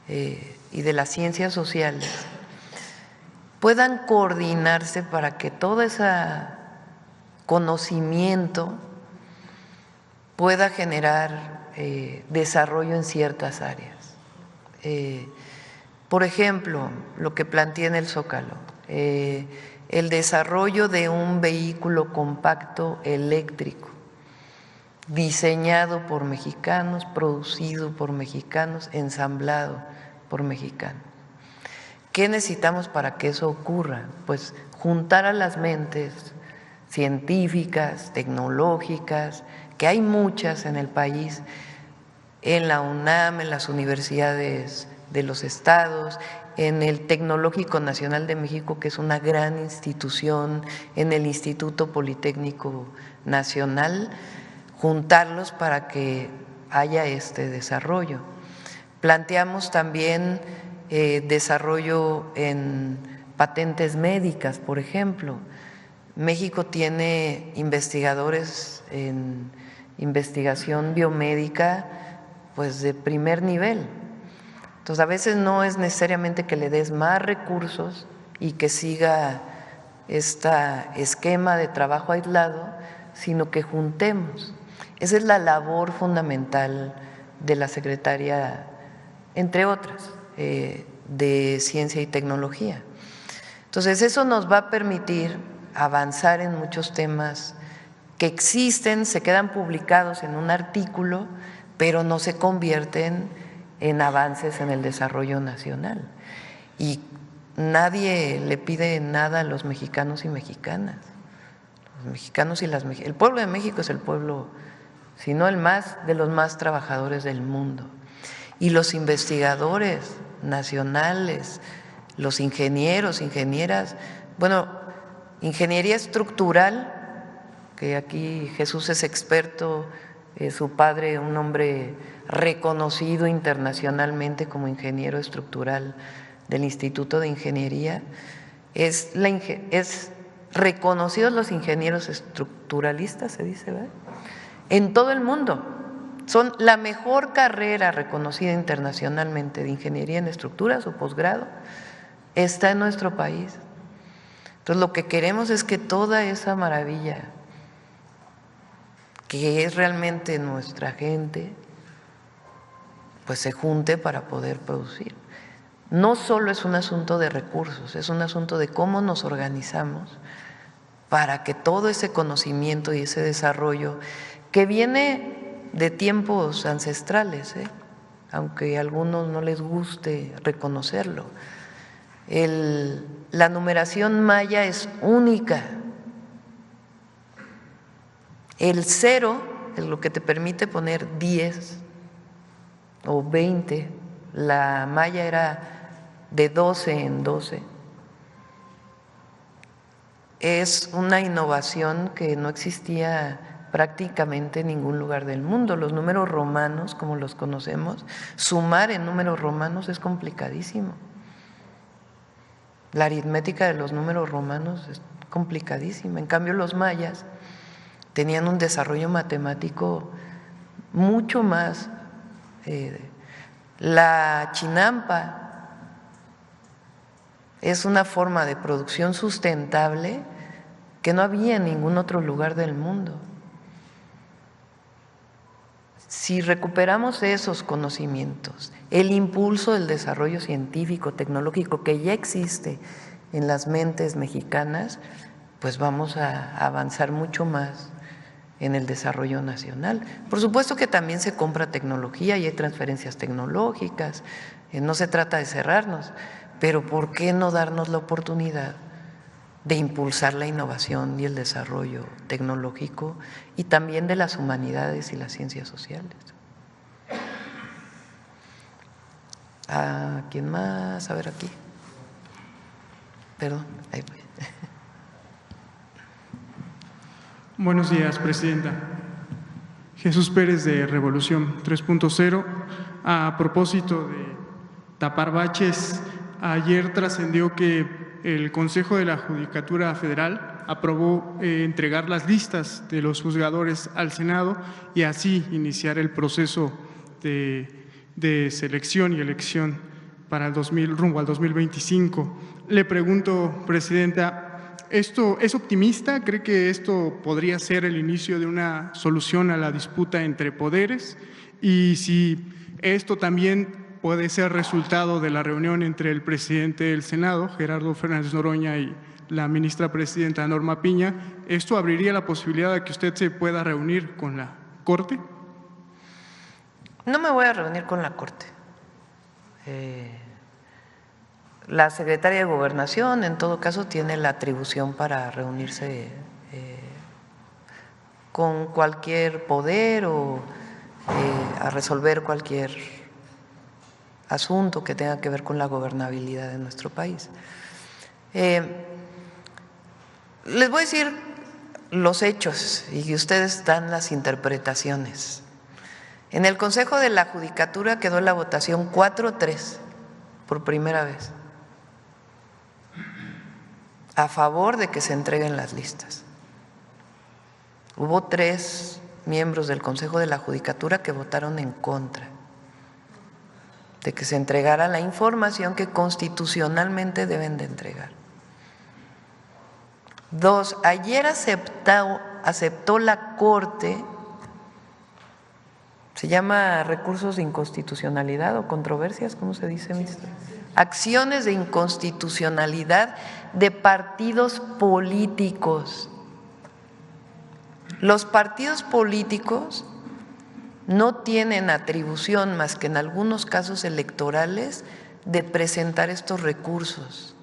y de las ciencias sociales puedan coordinarse para que todo ese conocimiento pueda generar desarrollo en ciertas áreas. Por ejemplo, lo que planteé en el Zócalo, el desarrollo de un vehículo compacto eléctrico, diseñado por mexicanos, producido por mexicanos, ensamblado por mexicanos. ¿Qué necesitamos para que eso ocurra? Pues juntar a las mentes científicas, tecnológicas, que hay muchas en el país, en la UNAM, en las universidades de los estados, en el Tecnológico Nacional de México, que es una gran institución, en el Instituto Politécnico Nacional, juntarlos para que haya este desarrollo. Planteamos también desarrollo en patentes médicas, por ejemplo. México tiene investigadores en investigación biomédica pues de primer nivel. Entonces, a veces no es necesariamente que le des más recursos y que siga este esquema de trabajo aislado, sino que juntemos. Esa es la labor fundamental de la secretaria, entre otras, de Ciencia y Tecnología. Entonces, eso nos va a permitir avanzar en muchos temas que existen, se quedan publicados en un artículo, pero no se convierten en avances en el desarrollo nacional. Y nadie le pide nada a los mexicanos y mexicanas. Los mexicanos y el pueblo de México es el pueblo, si no el más, de los más trabajadores del mundo. Y los investigadores nacionales, los ingenieros, ingenieras, bueno, ingeniería estructural, que aquí Jesús es experto, su padre, un hombre reconocido internacionalmente como ingeniero estructural del Instituto de Ingeniería, es reconocidos los ingenieros estructuralistas, se dice, ¿verdad?, en todo el mundo. Son la mejor carrera reconocida internacionalmente de ingeniería en estructuras o posgrado, está en nuestro país. Entonces, lo que queremos es que toda esa maravilla que es realmente nuestra gente, pues se junte para poder producir. No solo es un asunto de recursos, es un asunto de cómo nos organizamos para que todo ese conocimiento y ese desarrollo que viene de tiempos ancestrales, aunque a algunos no les guste reconocerlo. La numeración maya es única. El 0 es lo que te permite poner 10 o 20. La maya era de 12 en 12. Es una innovación que no existía prácticamente en ningún lugar del mundo. Los números romanos, como los conocemos, sumar en números romanos es complicadísimo. La aritmética de los números romanos es complicadísima. En cambio, los mayas tenían un desarrollo matemático mucho más. La chinampa es una forma de producción sustentable que no había en ningún otro lugar del mundo. Si recuperamos esos conocimientos, el impulso del desarrollo científico, tecnológico que ya existe en las mentes mexicanas, pues vamos a avanzar mucho más en el desarrollo nacional. Por supuesto que también se compra tecnología y hay transferencias tecnológicas, no se trata de cerrarnos, pero ¿por qué no darnos la oportunidad de impulsar la innovación y el desarrollo tecnológico y también de las humanidades y las ciencias sociales? ¿A quién más? A ver aquí. Perdón, ahí voy. Buenos días, Presidenta. Jesús Pérez de Revolución 3.0. A propósito de tapar baches, ayer trascendió que el Consejo de la Judicatura Federal aprobó entregar las listas de los juzgadores al Senado y así iniciar el proceso de selección y elección para rumbo al 2025. Le pregunto, Presidenta, ¿esto es optimista? ¿Cree que esto podría ser el inicio de una solución a la disputa entre poderes? Y si esto también puede ser resultado de la reunión entre el presidente del Senado, Gerardo Fernández Noroña, y la ministra presidenta Norma Piña, ¿esto abriría la posibilidad de que usted se pueda reunir con la Corte? No me voy a reunir con la Corte. La secretaria de Gobernación, en todo caso, tiene la atribución para reunirse con cualquier poder o a resolver cualquier asunto que tenga que ver con la gobernabilidad de nuestro país. Les voy a decir los hechos y ustedes dan las interpretaciones. En el Consejo de la Judicatura quedó la votación 4-3 por primera vez a favor de que se entreguen las listas. Hubo 3 miembros del Consejo de la Judicatura que votaron en contra de que se entregara la información que constitucionalmente deben de entregar. 2, ayer aceptó la Corte, se llama recursos de inconstitucionalidad o controversias, ¿cómo se dice, ministro? Acciones de inconstitucionalidad de partidos políticos. Los partidos políticos no tienen atribución más que en algunos casos electorales de presentar estos recursos.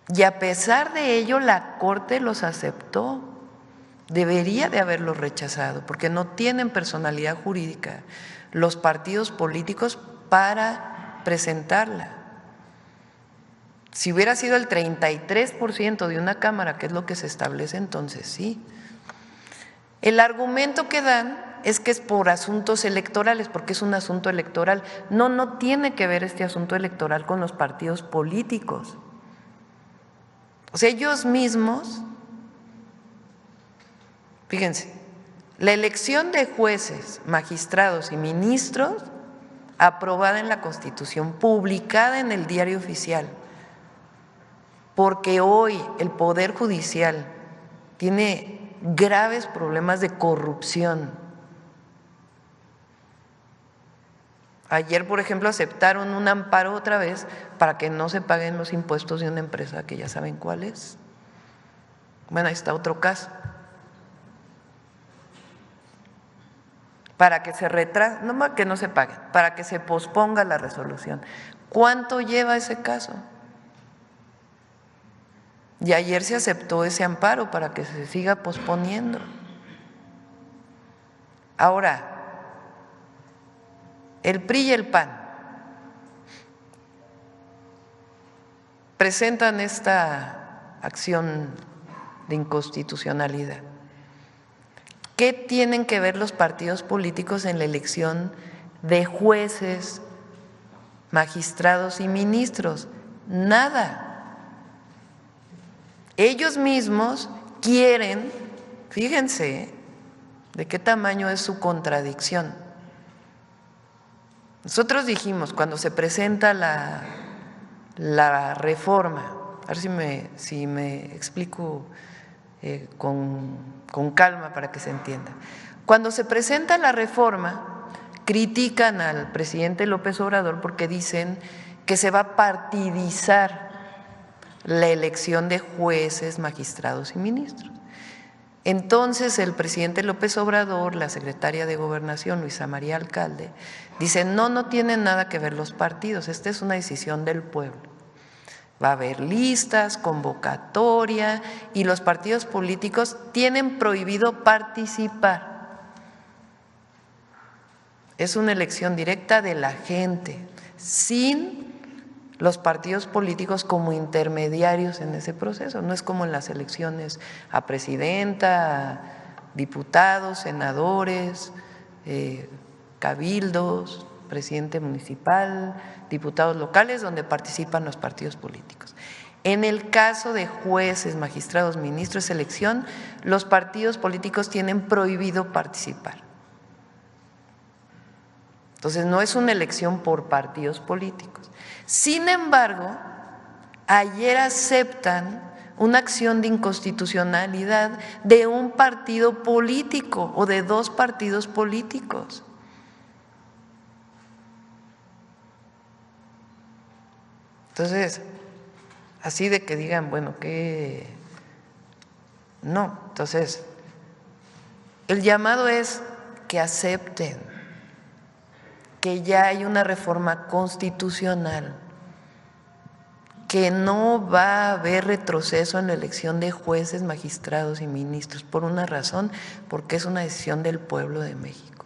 Y a pesar de ello, la Corte los aceptó. Debería de haberlos rechazado, porque no tienen personalidad jurídica los partidos políticos para presentarla. Si hubiera sido el 33% de una Cámara, que es lo que se establece, entonces sí. El argumento que dan es que es por asuntos electorales, porque es un asunto electoral. No tiene que ver este asunto electoral con los partidos políticos. O sea, ellos mismos, fíjense, la elección de jueces, magistrados y ministros aprobada en la Constitución, publicada en el Diario Oficial, porque hoy el Poder Judicial tiene graves problemas de corrupción. Ayer, por ejemplo, aceptaron un amparo otra vez para que no se paguen los impuestos de una empresa que ya saben cuál es. Bueno, ahí está otro caso. para que se retrase, no más que no se pague, para que se posponga la resolución. ¿Cuánto lleva ese caso? Y ayer se aceptó ese amparo para que se siga posponiendo. Ahora, el PRI y el PAN presentan esta acción de inconstitucionalidad. ¿Qué tienen que ver los partidos políticos en la elección de jueces, magistrados y ministros? Nada. Ellos mismos quieren, fíjense de qué tamaño es su contradicción. Nosotros dijimos cuando se presenta la reforma, a ver si me explico con calma para que se entienda. Cuando se presenta la reforma, critican al presidente López Obrador porque dicen que se va a partidizar la elección de jueces, magistrados y ministros. Entonces el presidente López Obrador, la secretaria de Gobernación, Luisa María Alcalde, dice, no tienen nada que ver los partidos, esta es una decisión del pueblo. Va a haber listas, convocatoria y los partidos políticos tienen prohibido participar. Es una elección directa de la gente, sin los partidos políticos como intermediarios en ese proceso. No es como en las elecciones a presidenta, a diputados, senadores, cabildos, presidente municipal, diputados locales, donde participan los partidos políticos. En el caso de jueces, magistrados, ministros, elección, los partidos políticos tienen prohibido participar. Entonces, no es una elección por partidos políticos. Sin embargo, ayer aceptan una acción de inconstitucionalidad de un partido político o de dos partidos políticos. Entonces, así de que digan, bueno, que no. Entonces, el llamado es que acepten que ya hay una reforma constitucional, que no va a haber retroceso en la elección de jueces, magistrados y ministros, por una razón, porque es una decisión del pueblo de México.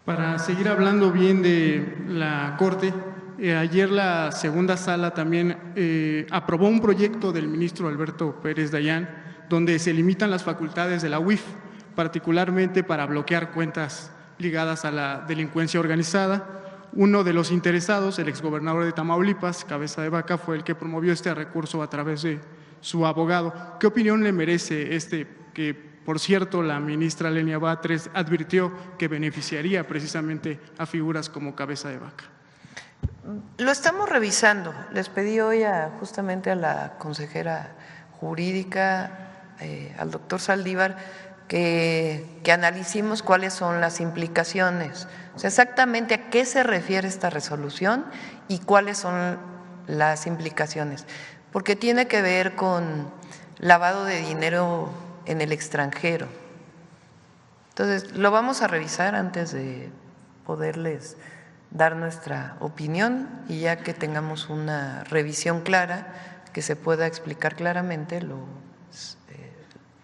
Para seguir hablando bien de la Corte, ayer la segunda sala también aprobó un proyecto del ministro Alberto Pérez Dayán, donde se limitan las facultades de la UIF, particularmente para bloquear cuentas ligadas a la delincuencia organizada. Uno de los interesados, el exgobernador de Tamaulipas, Cabeza de Vaca, fue el que promovió este recurso a través de su abogado. ¿Qué opinión le merece que, por cierto, la ministra Lenia Batres advirtió que beneficiaría precisamente a figuras como Cabeza de Vaca? Lo estamos revisando. Les pedí hoy justamente a la consejera jurídica, al doctor Saldívar, que analicemos cuáles son las implicaciones, o sea, exactamente a qué se refiere esta resolución y cuáles son las implicaciones, porque tiene que ver con lavado de dinero en el extranjero. Entonces, lo vamos a revisar antes de poderles dar nuestra opinión y ya que tengamos una revisión clara, que se pueda explicar claramente,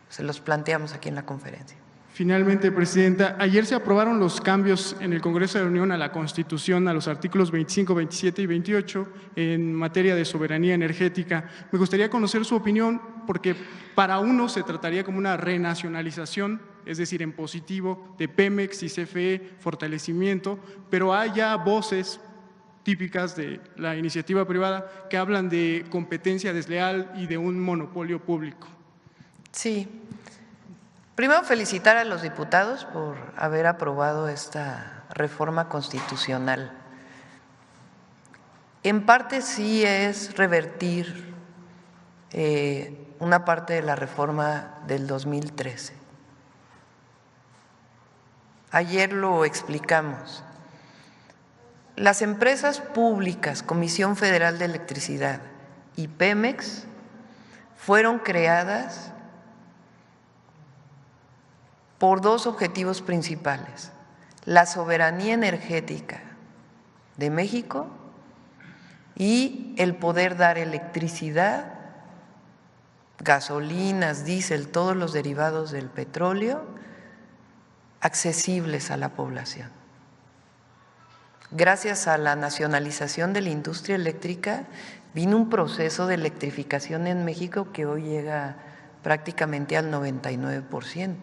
se los planteamos aquí en la conferencia. Finalmente, Presidenta, ayer se aprobaron los cambios en el Congreso de la Unión a la Constitución, a los artículos 25, 27 y 28 en materia de soberanía energética. Me gustaría conocer su opinión porque para uno se trataría como una renacionalización, es decir, en positivo, de Pemex y CFE, fortalecimiento, pero hay ya voces típicas de la iniciativa privada que hablan de competencia desleal y de un monopolio público. Sí. Primero, felicitar a los diputados por haber aprobado esta reforma constitucional. En parte sí es revertir una parte de la reforma del 2013. Ayer lo explicamos. Las empresas públicas, Comisión Federal de Electricidad y Pemex, fueron creadas por dos objetivos principales: la soberanía energética de México y el poder dar electricidad, gasolinas, diésel, todos los derivados del petróleo accesibles a la población. Gracias a la nacionalización de la industria eléctrica vino un proceso de electrificación en México que hoy llega prácticamente al 99%.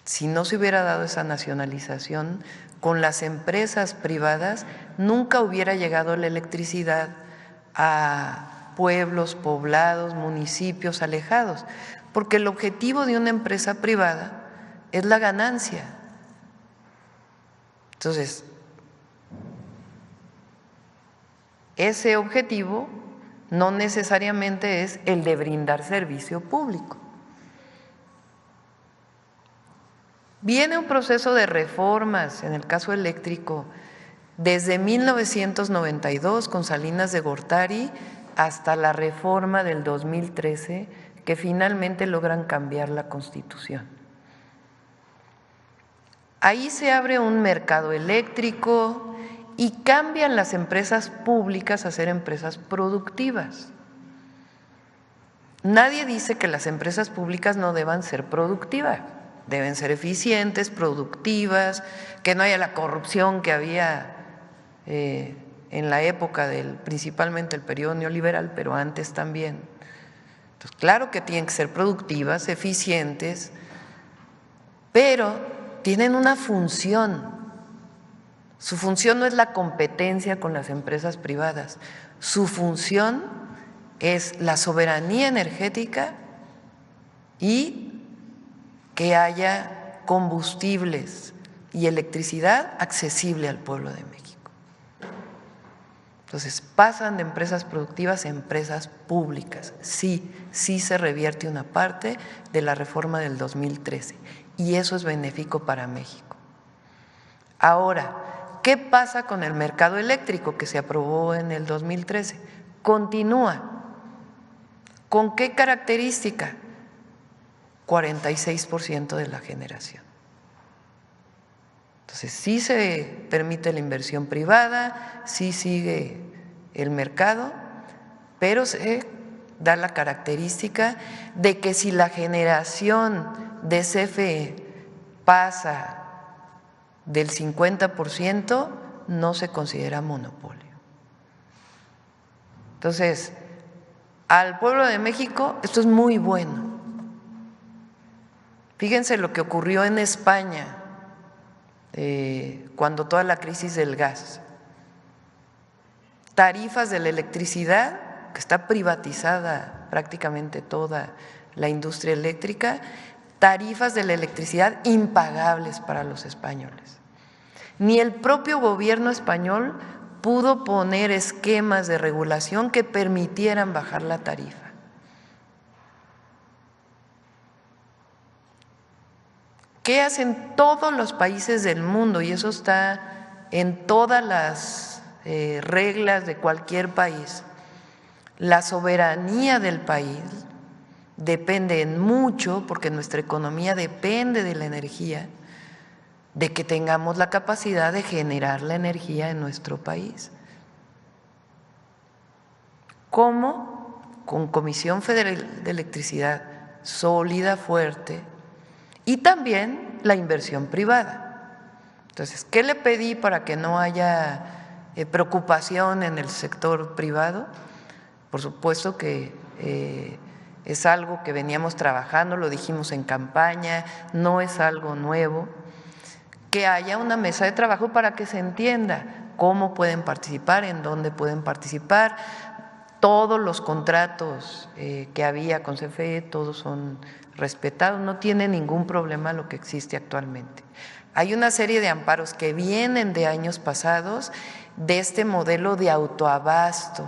Si no se hubiera dado esa nacionalización, con las empresas privadas nunca hubiera llegado la electricidad a pueblos, poblados, municipios alejados, porque el objetivo de una empresa privada es la ganancia. Entonces, ese objetivo no necesariamente es el de brindar servicio público. Viene un proceso de reformas en el caso eléctrico desde 1992 con Salinas de Gortari hasta la reforma del 2013 que finalmente logran cambiar la Constitución. Ahí se abre un mercado eléctrico y cambian las empresas públicas a ser empresas productivas. Nadie dice que las empresas públicas no deban ser productivas, deben ser eficientes, productivas, que no haya la corrupción que había en la época principalmente el periodo neoliberal, pero antes también. Entonces, claro que tienen que ser productivas, eficientes, pero tienen una función. Su función no es la competencia con las empresas privadas, su función es la soberanía energética y que haya combustibles y electricidad accesible al pueblo de México. Entonces, pasan de empresas productivas a empresas públicas. Sí se revierte una parte de la reforma del 2013 y eso es benéfico para México. Ahora, ¿qué pasa con el mercado eléctrico que se aprobó en el 2013? Continúa. ¿Con qué característica? 46% de la generación. Entonces, sí se permite la inversión privada, sí sigue el mercado, pero se da la característica de que si la generación de CFE pasa del 50%, no se considera monopolio. Entonces, al pueblo de México esto es muy bueno. Fíjense lo que ocurrió en España cuando toda la crisis del gas. Tarifas de la electricidad, que está privatizada prácticamente toda la industria eléctrica, tarifas de la electricidad impagables para los españoles. Ni el propio gobierno español pudo poner esquemas de regulación que permitieran bajar la tarifa. ¿Qué hacen todos los países del mundo? Y eso está en todas las reglas de cualquier país. La soberanía del país depende en mucho, porque nuestra economía depende de la energía, de que tengamos la capacidad de generar la energía en nuestro país. ¿Cómo? Con Comisión Federal de Electricidad sólida, fuerte, y también la inversión privada. Entonces, ¿qué le pedí para que no haya preocupación en el sector privado? Por supuesto que es algo que veníamos trabajando, lo dijimos en campaña, no es algo nuevo, que haya una mesa de trabajo para que se entienda cómo pueden participar, en dónde pueden participar. Todos los contratos que había con CFE, todos son respetados, no tiene ningún problema lo que existe actualmente. Hay una serie de amparos que vienen de años pasados de este modelo de autoabasto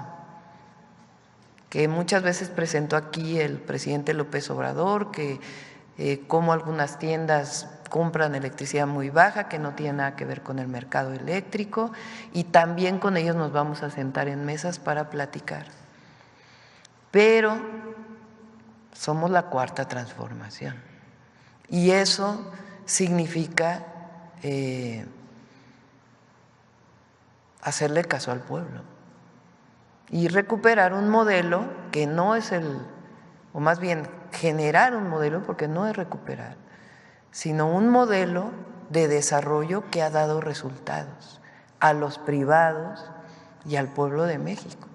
que muchas veces presentó aquí el presidente López Obrador, que como algunas tiendas compran electricidad muy baja, que no tiene nada que ver con el mercado eléctrico, y también con ellos nos vamos a sentar en mesas para platicar. Pero somos la cuarta transformación Y eso significa hacerle caso al pueblo y recuperar un modelo que no es o más bien generar un modelo, porque no es recuperar, sino un modelo de desarrollo que ha dado resultados a los privados y al pueblo de México.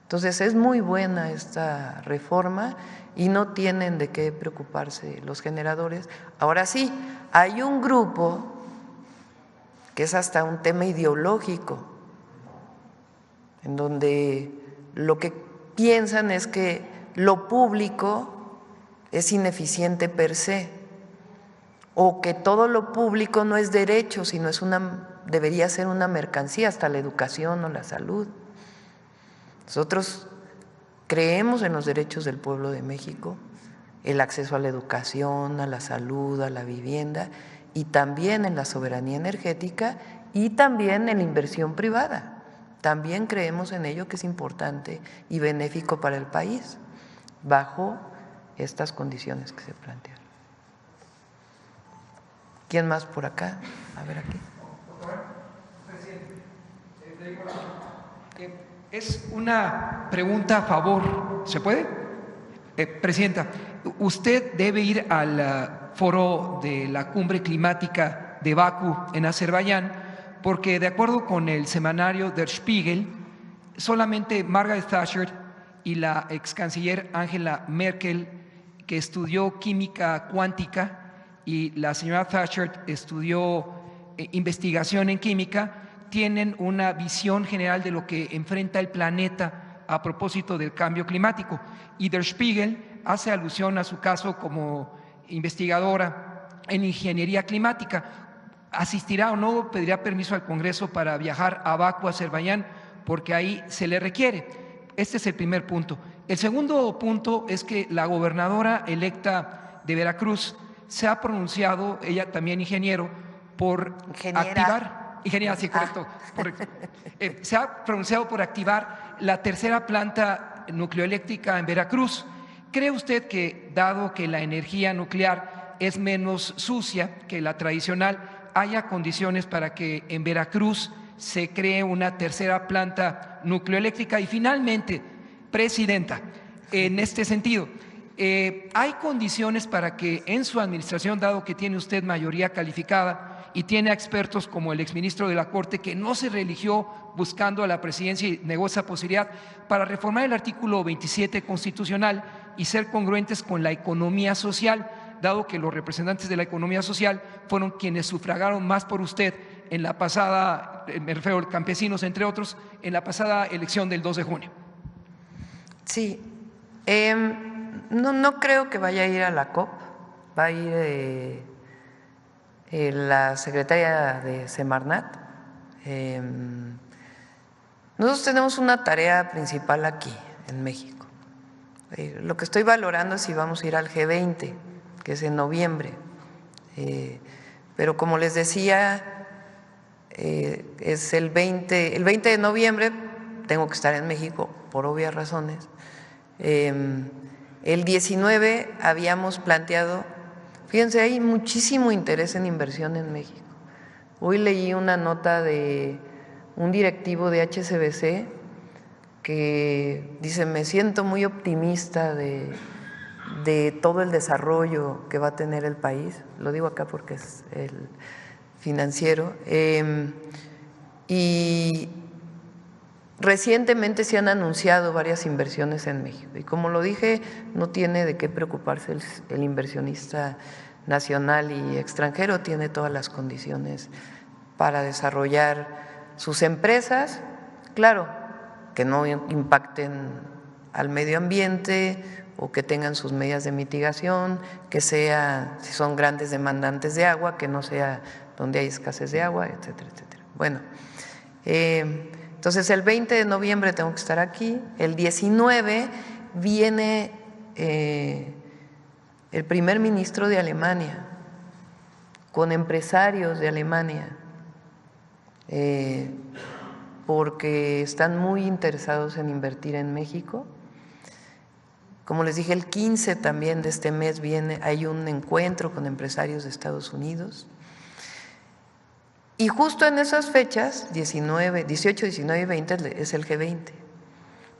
Entonces es muy buena esta reforma y no tienen de qué preocuparse los generadores. Ahora sí, hay un grupo que es hasta un tema ideológico, en donde lo que piensan es que lo público es ineficiente per se, o que todo lo público no es derecho, sino debería ser una mercancía, hasta la educación o la salud. Nosotros creemos en los derechos del pueblo de México, el acceso a la educación, a la salud, a la vivienda, y también en la soberanía energética y también en la inversión privada. También creemos en ello, que es importante y benéfico para el país, bajo estas condiciones que se plantean. ¿Quién más por acá? A ver, aquí. Es una pregunta a favor, ¿se puede? Presidenta, usted debe ir al foro de la cumbre climática de Bakú en Azerbaiyán, porque de acuerdo con el semanario Der Spiegel, solamente Margaret Thatcher y la ex canciller Angela Merkel, que estudió química cuántica, y la señora Thatcher estudió investigación en química, tienen una visión general de lo que enfrenta el planeta a propósito del cambio climático. Y Der Spiegel hace alusión a su caso como investigadora en ingeniería climática. ¿Asistirá o no? ¿Pedirá permiso al Congreso para viajar a Bakú, Azerbaiyán? Porque ahí se le requiere. Este es el primer punto. El segundo punto es que la gobernadora electa de Veracruz se ha pronunciado, ella también ingeniero, por activar… Ingeniera, sí, correcto. Se ha pronunciado por activar la tercera planta nucleoeléctrica en Veracruz. ¿Cree usted que, dado que la energía nuclear es menos sucia que la tradicional, haya condiciones para que en Veracruz se cree una tercera planta nucleoeléctrica? Y finalmente, Presidenta, en este sentido, ¿hay condiciones para que en su administración, dado que tiene usted mayoría calificada y tiene a expertos como el exministro de la Corte, que no se reeligió buscando a la presidencia y negó esa posibilidad, para reformar el artículo 27 constitucional y ser congruentes con la economía social, dado que los representantes de la economía social fueron quienes sufragaron más por usted en la pasada, me refiero a campesinos entre otros, en la pasada elección del 2 de junio? Sí, no creo que vaya a ir a la COP, va a ir la secretaria de Semarnat. Nosotros tenemos una tarea principal aquí en México. Lo que estoy valorando es si vamos a ir al G20, que es en noviembre. Pero como les decía, es el 20 de noviembre, tengo que estar en México por obvias razones. El 19 habíamos planteado, fíjense, hay muchísimo interés en inversión en México. Hoy leí una nota de un directivo de HSBC que dice: me siento muy optimista de todo el desarrollo que va a tener el país. Lo digo acá porque es el financiero. Y recientemente se han anunciado varias inversiones en México y, como lo dije, no tiene de qué preocuparse el inversionista nacional y extranjero, tiene todas las condiciones para desarrollar sus empresas, claro, que no impacten al medio ambiente o que tengan sus medidas de mitigación, que sea, si son grandes demandantes de agua, que no sea donde hay escasez de agua, etcétera, etcétera. Bueno, entonces el 20 de noviembre tengo que estar aquí, el 19 viene el primer ministro de Alemania con empresarios de Alemania, porque están muy interesados en invertir en México. Como les dije, el 15 también de este mes hay un encuentro con empresarios de Estados Unidos. Y justo en esas fechas, 18, 19 y 20, es el G20.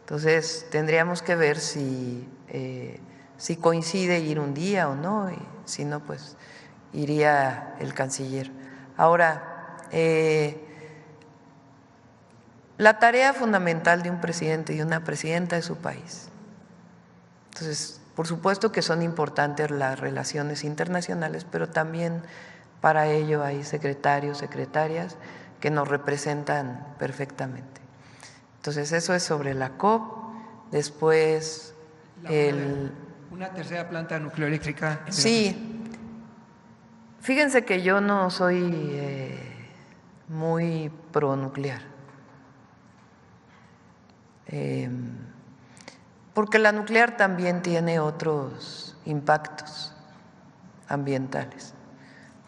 Entonces, tendríamos que ver si coincide ir un día o no, y si no, pues iría el canciller. Ahora, la tarea fundamental de un presidente y una presidenta es su país. Entonces, por supuesto que son importantes las relaciones internacionales, pero también para ello hay secretarios, secretarias que nos representan perfectamente. Entonces, eso es sobre la COP. Después, una tercera planta nucleoeléctrica. Sí. Fíjense que yo no soy muy pronuclear. Porque la nuclear también tiene otros impactos ambientales.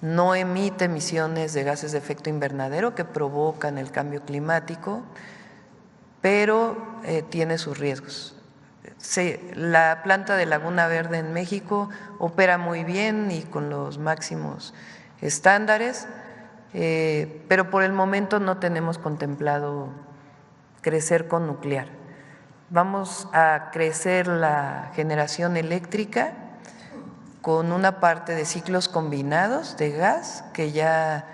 No emite emisiones de gases de efecto invernadero que provocan el cambio climático, pero tiene sus riesgos. La planta de Laguna Verde en México opera muy bien y con los máximos estándares, pero por el momento no tenemos contemplado crecer con nuclear. Vamos a crecer la generación eléctrica con una parte de ciclos combinados de gas que ya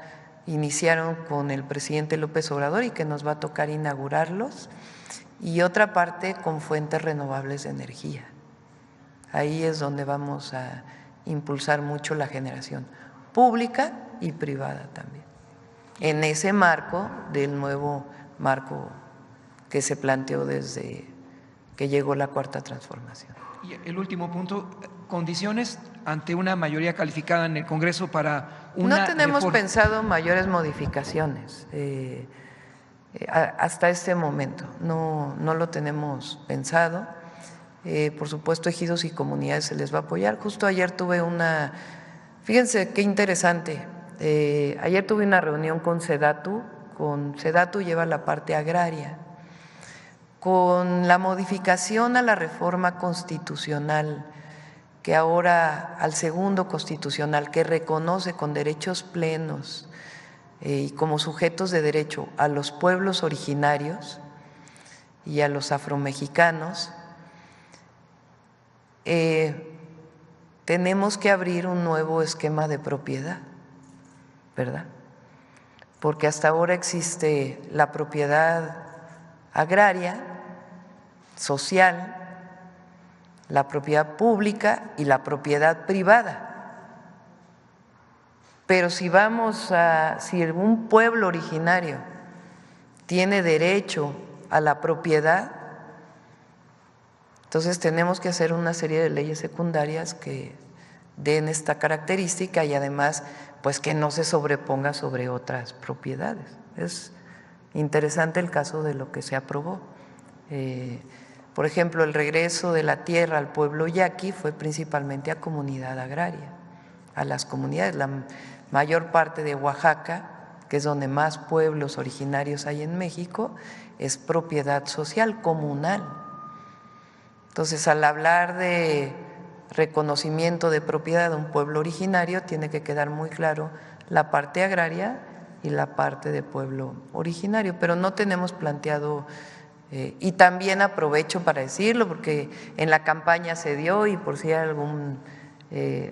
iniciaron con el presidente López Obrador y que nos va a tocar inaugurarlos, y otra parte con fuentes renovables de energía. Ahí es donde vamos a impulsar mucho la generación pública y privada también, en ese marco del nuevo marco que se planteó desde que llegó la Cuarta Transformación. Y el último punto, condiciones ante una mayoría calificada en el Congreso para una… No tenemos pensado mayores modificaciones hasta este momento, no lo tenemos pensado. Por supuesto, ejidos y comunidades se les va a apoyar. Justo ayer tuve fíjense qué interesante, ayer tuve una reunión con SEDATU lleva la parte agraria. Con la modificación a la reforma constitucional, que ahora al segundo constitucional, que reconoce con derechos plenos y como sujetos de derecho a los pueblos originarios y a los afromexicanos, tenemos que abrir un nuevo esquema de propiedad, ¿verdad? Porque hasta ahora existe la propiedad agraria, social, la propiedad pública y la propiedad privada. Pero si un pueblo originario tiene derecho a la propiedad, entonces tenemos que hacer una serie de leyes secundarias que den esta característica y además pues que no se sobreponga sobre otras propiedades. Es interesante el caso de lo que se aprobó. Por ejemplo, el regreso de la tierra al pueblo yaqui fue principalmente a comunidad agraria, a las comunidades. La mayor parte de Oaxaca, que es donde más pueblos originarios hay en México, es propiedad social, comunal. Entonces, al hablar de reconocimiento de propiedad de un pueblo originario, tiene que quedar muy claro la parte agraria y la parte de pueblo originario, pero no tenemos planteado, y también aprovecho para decirlo porque en la campaña se dio y por si hay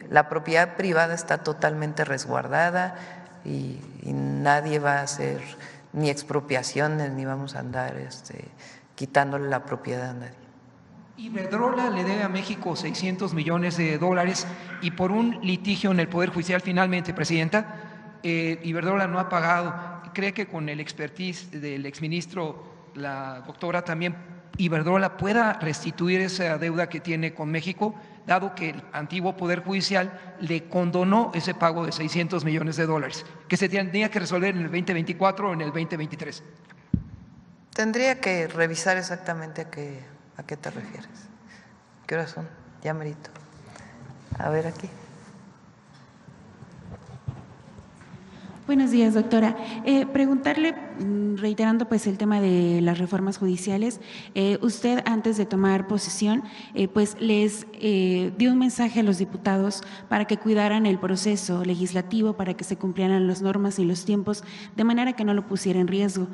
la propiedad privada está totalmente resguardada y nadie va a hacer ni expropiaciones ni vamos a andar quitándole la propiedad a nadie. Iberdrola le debe a México 600 millones de dólares y por un litigio en el Poder Judicial finalmente, Presidenta, Iberdrola no ha pagado. ¿Cree que con el expertise del exministro, la doctora, también Iberdrola pueda restituir esa deuda que tiene con México, dado que el antiguo Poder Judicial le condonó ese pago de 600 millones de dólares, que se tenía que resolver en el 2024 o en el 2023? Tendría que revisar exactamente a qué te refieres. ¿Qué horas son? Ya merito. A ver aquí. Buenos días, doctora. Preguntarle, reiterando pues el tema de las reformas judiciales, usted antes de tomar posesión, pues les dio un mensaje a los diputados para que cuidaran el proceso legislativo, para que se cumplieran las normas y los tiempos, de manera que no lo pusiera en riesgo.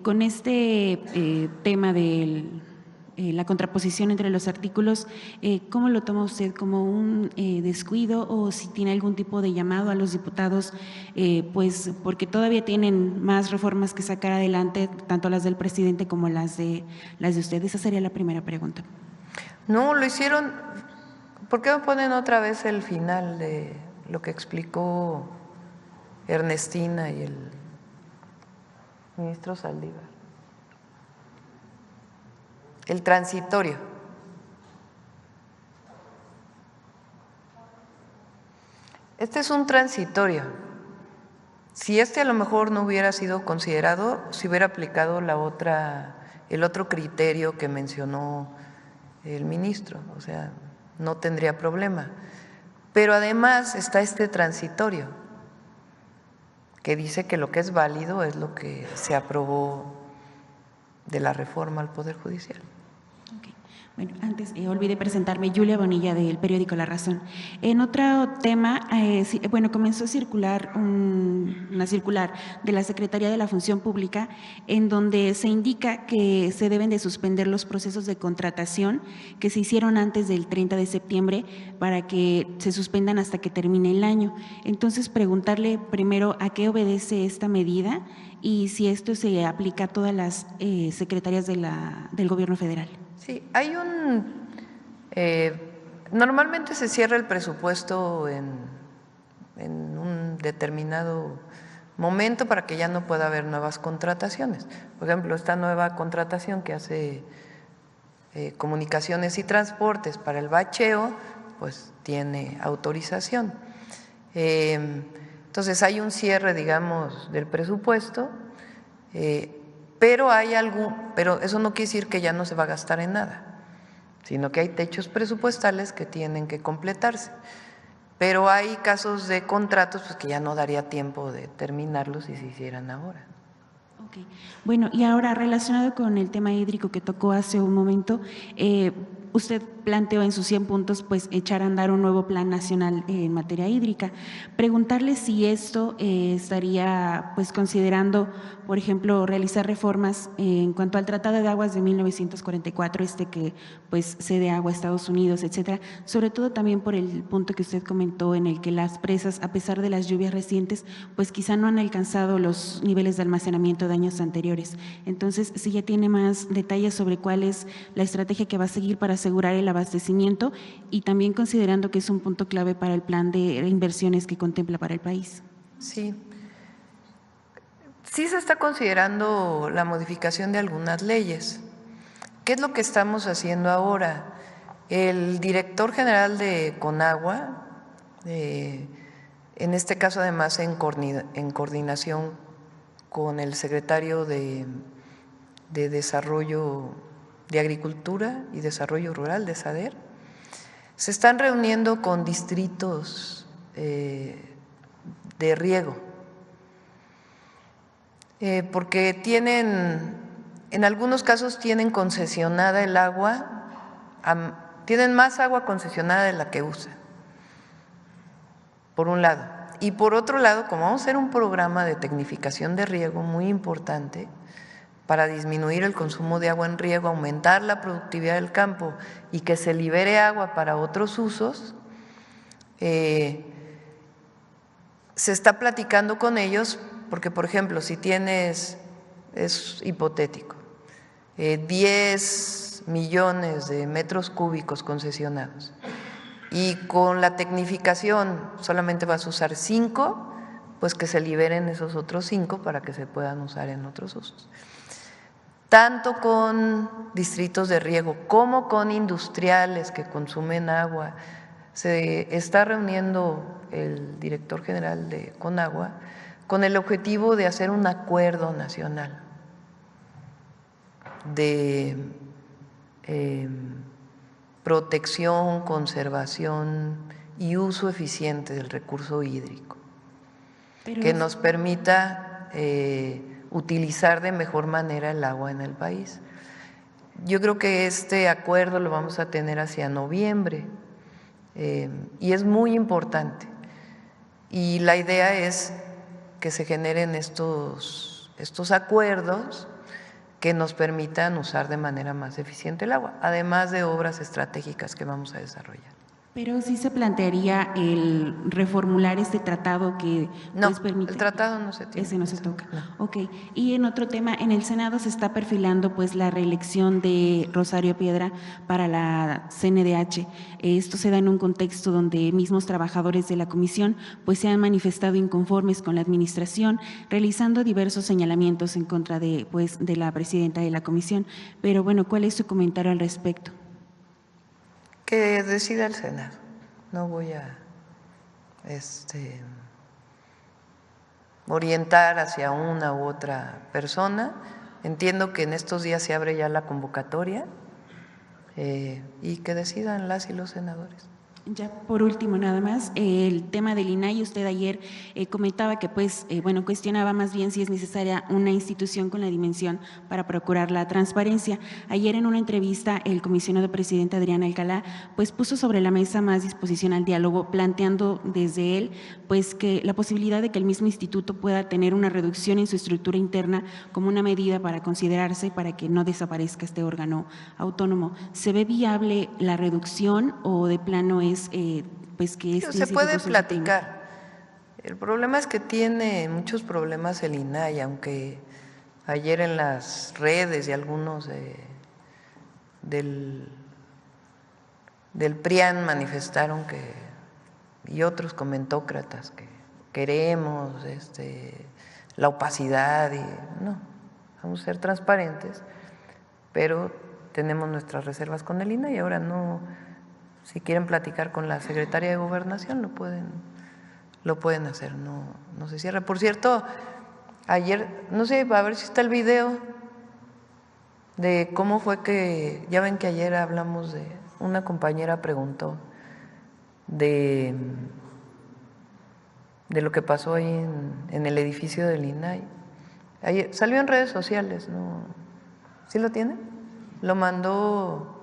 Con este tema de la contraposición entre los artículos, ¿cómo lo toma usted? ¿Como un descuido o si tiene algún tipo de llamado a los diputados? Pues porque todavía tienen más reformas que sacar adelante, tanto las del presidente como las de usted. Esa sería la primera pregunta. No, lo hicieron. ¿Por qué me ponen otra vez el final de lo que explicó Ernestina y el ministro Saldívar? El transitorio. Este es un transitorio. Si a lo mejor no hubiera sido considerado, se hubiera aplicado el otro criterio que mencionó el ministro, o sea, no tendría problema. Pero además está este transitorio, que dice que lo que es válido es lo que se aprobó de la reforma al Poder Judicial. Bueno, antes olvidé presentarme, Julia Bonilla del periódico La Razón. En otro tema, comenzó a circular una circular de la Secretaría de la Función Pública en donde se indica que se deben de suspender los procesos de contratación que se hicieron antes del 30 de septiembre para que se suspendan hasta que termine el año. Entonces, preguntarle primero a qué obedece esta medida y si esto se aplica a todas las secretarías del Gobierno federal. Sí, hay normalmente se cierra el presupuesto en un determinado momento para que ya no pueda haber nuevas contrataciones. Por ejemplo, esta nueva contratación que hace Comunicaciones y Transportes para el bacheo, pues tiene autorización. Entonces hay un cierre, digamos, del presupuesto, pero eso no quiere decir que ya no se va a gastar en nada, sino que hay techos presupuestales que tienen que completarse. Pero hay casos de contratos pues, que ya no daría tiempo de terminarlos si se hicieran ahora. Okay. Bueno, y ahora relacionado con el tema hídrico que tocó hace un momento, usted planteó en sus 100 puntos pues echar a andar un nuevo plan nacional en materia hídrica. Preguntarle si esto estaría pues considerando, por ejemplo, realizar reformas en cuanto al Tratado de Aguas de 1944, que pues cede agua a Estados Unidos, etcétera, sobre todo también por el punto que usted comentó en el que las presas, a pesar de las lluvias recientes, pues quizá no han alcanzado los niveles de almacenamiento de años anteriores. Entonces, si ya tiene más detalles sobre cuál es la estrategia que va a seguir para asegurar el abastecimiento y también considerando que es un punto clave para el plan de inversiones que contempla para el país. Sí. Sí se está considerando la modificación de algunas leyes. ¿Qué es lo que estamos haciendo ahora? El director general de Conagua, en este caso además en coordinación con el secretario de Desarrollo de Agricultura y Desarrollo Rural de SADER, se están reuniendo con distritos de riego, porque en algunos casos tienen concesionada el agua, tienen más agua concesionada de la que usan, por un lado. Y por otro lado, como vamos a hacer un programa de tecnificación de riego muy importante para disminuir el consumo de agua en riego, aumentar la productividad del campo y que se libere agua para otros usos, se está platicando con ellos porque, por ejemplo, si tienes, es hipotético, 10 millones de metros cúbicos concesionados y con la tecnificación solamente vas a usar 5, pues que se liberen esos otros 5 para que se puedan usar en otros usos. Tanto con distritos de riego como con industriales que consumen agua, se está reuniendo el director general de Conagua con el objetivo de hacer un acuerdo nacional de protección, conservación y uso eficiente del recurso hídrico. que nos permita utilizar de mejor manera el agua en el país. Yo creo que este acuerdo lo vamos a tener hacia noviembre y es muy importante. Y la idea es que se generen estos acuerdos que nos permitan usar de manera más eficiente el agua, además de obras estratégicas que vamos a desarrollar. Pero sí se plantearía el reformular este tratado que no, permite… el tratado no se tiene. Ese no se toca. No. Ok. Y en otro tema, en el Senado se está perfilando pues la reelección de Rosario Piedra para la CNDH. Esto se da en un contexto donde mismos trabajadores de la comisión pues se han manifestado inconformes con la administración, realizando diversos señalamientos en contra de la presidenta de la comisión. Pero bueno, ¿cuál es su comentario al respecto? Que decida el Senado. No voy a orientar hacia una u otra persona. Entiendo que en estos días se abre ya la convocatoria y que decidan las y los senadores. Ya por último, nada más, el tema del INAI, usted ayer comentaba que cuestionaba más bien si es necesaria una institución con la dimensión para procurar la transparencia. Ayer en una entrevista el comisionado presidente Adrián Alcalá pues puso sobre la mesa más disposición al diálogo, planteando desde él pues que la posibilidad de que el mismo instituto pueda tener una reducción en su estructura interna como una medida para considerarse para que no desaparezca este órgano autónomo. ¿Se ve viable la reducción o de plano es que se puede platicar? El problema es que tiene muchos problemas el INAI, aunque ayer en las redes y algunos del PRIAN manifestaron y otros comentócratas que queremos la opacidad y no, vamos a ser transparentes, pero tenemos nuestras reservas con el INAI y ahora no. Si quieren platicar con la secretaria de Gobernación, lo pueden hacer, no se cierra. Por cierto, ayer, no sé, a ver si está el video de cómo fue que, ya ven que ayer hablamos de, una compañera preguntó de lo que pasó ahí en el edificio del INAI. Ayer, salió en redes sociales, ¿no? ¿Sí lo tienen? Lo mandó…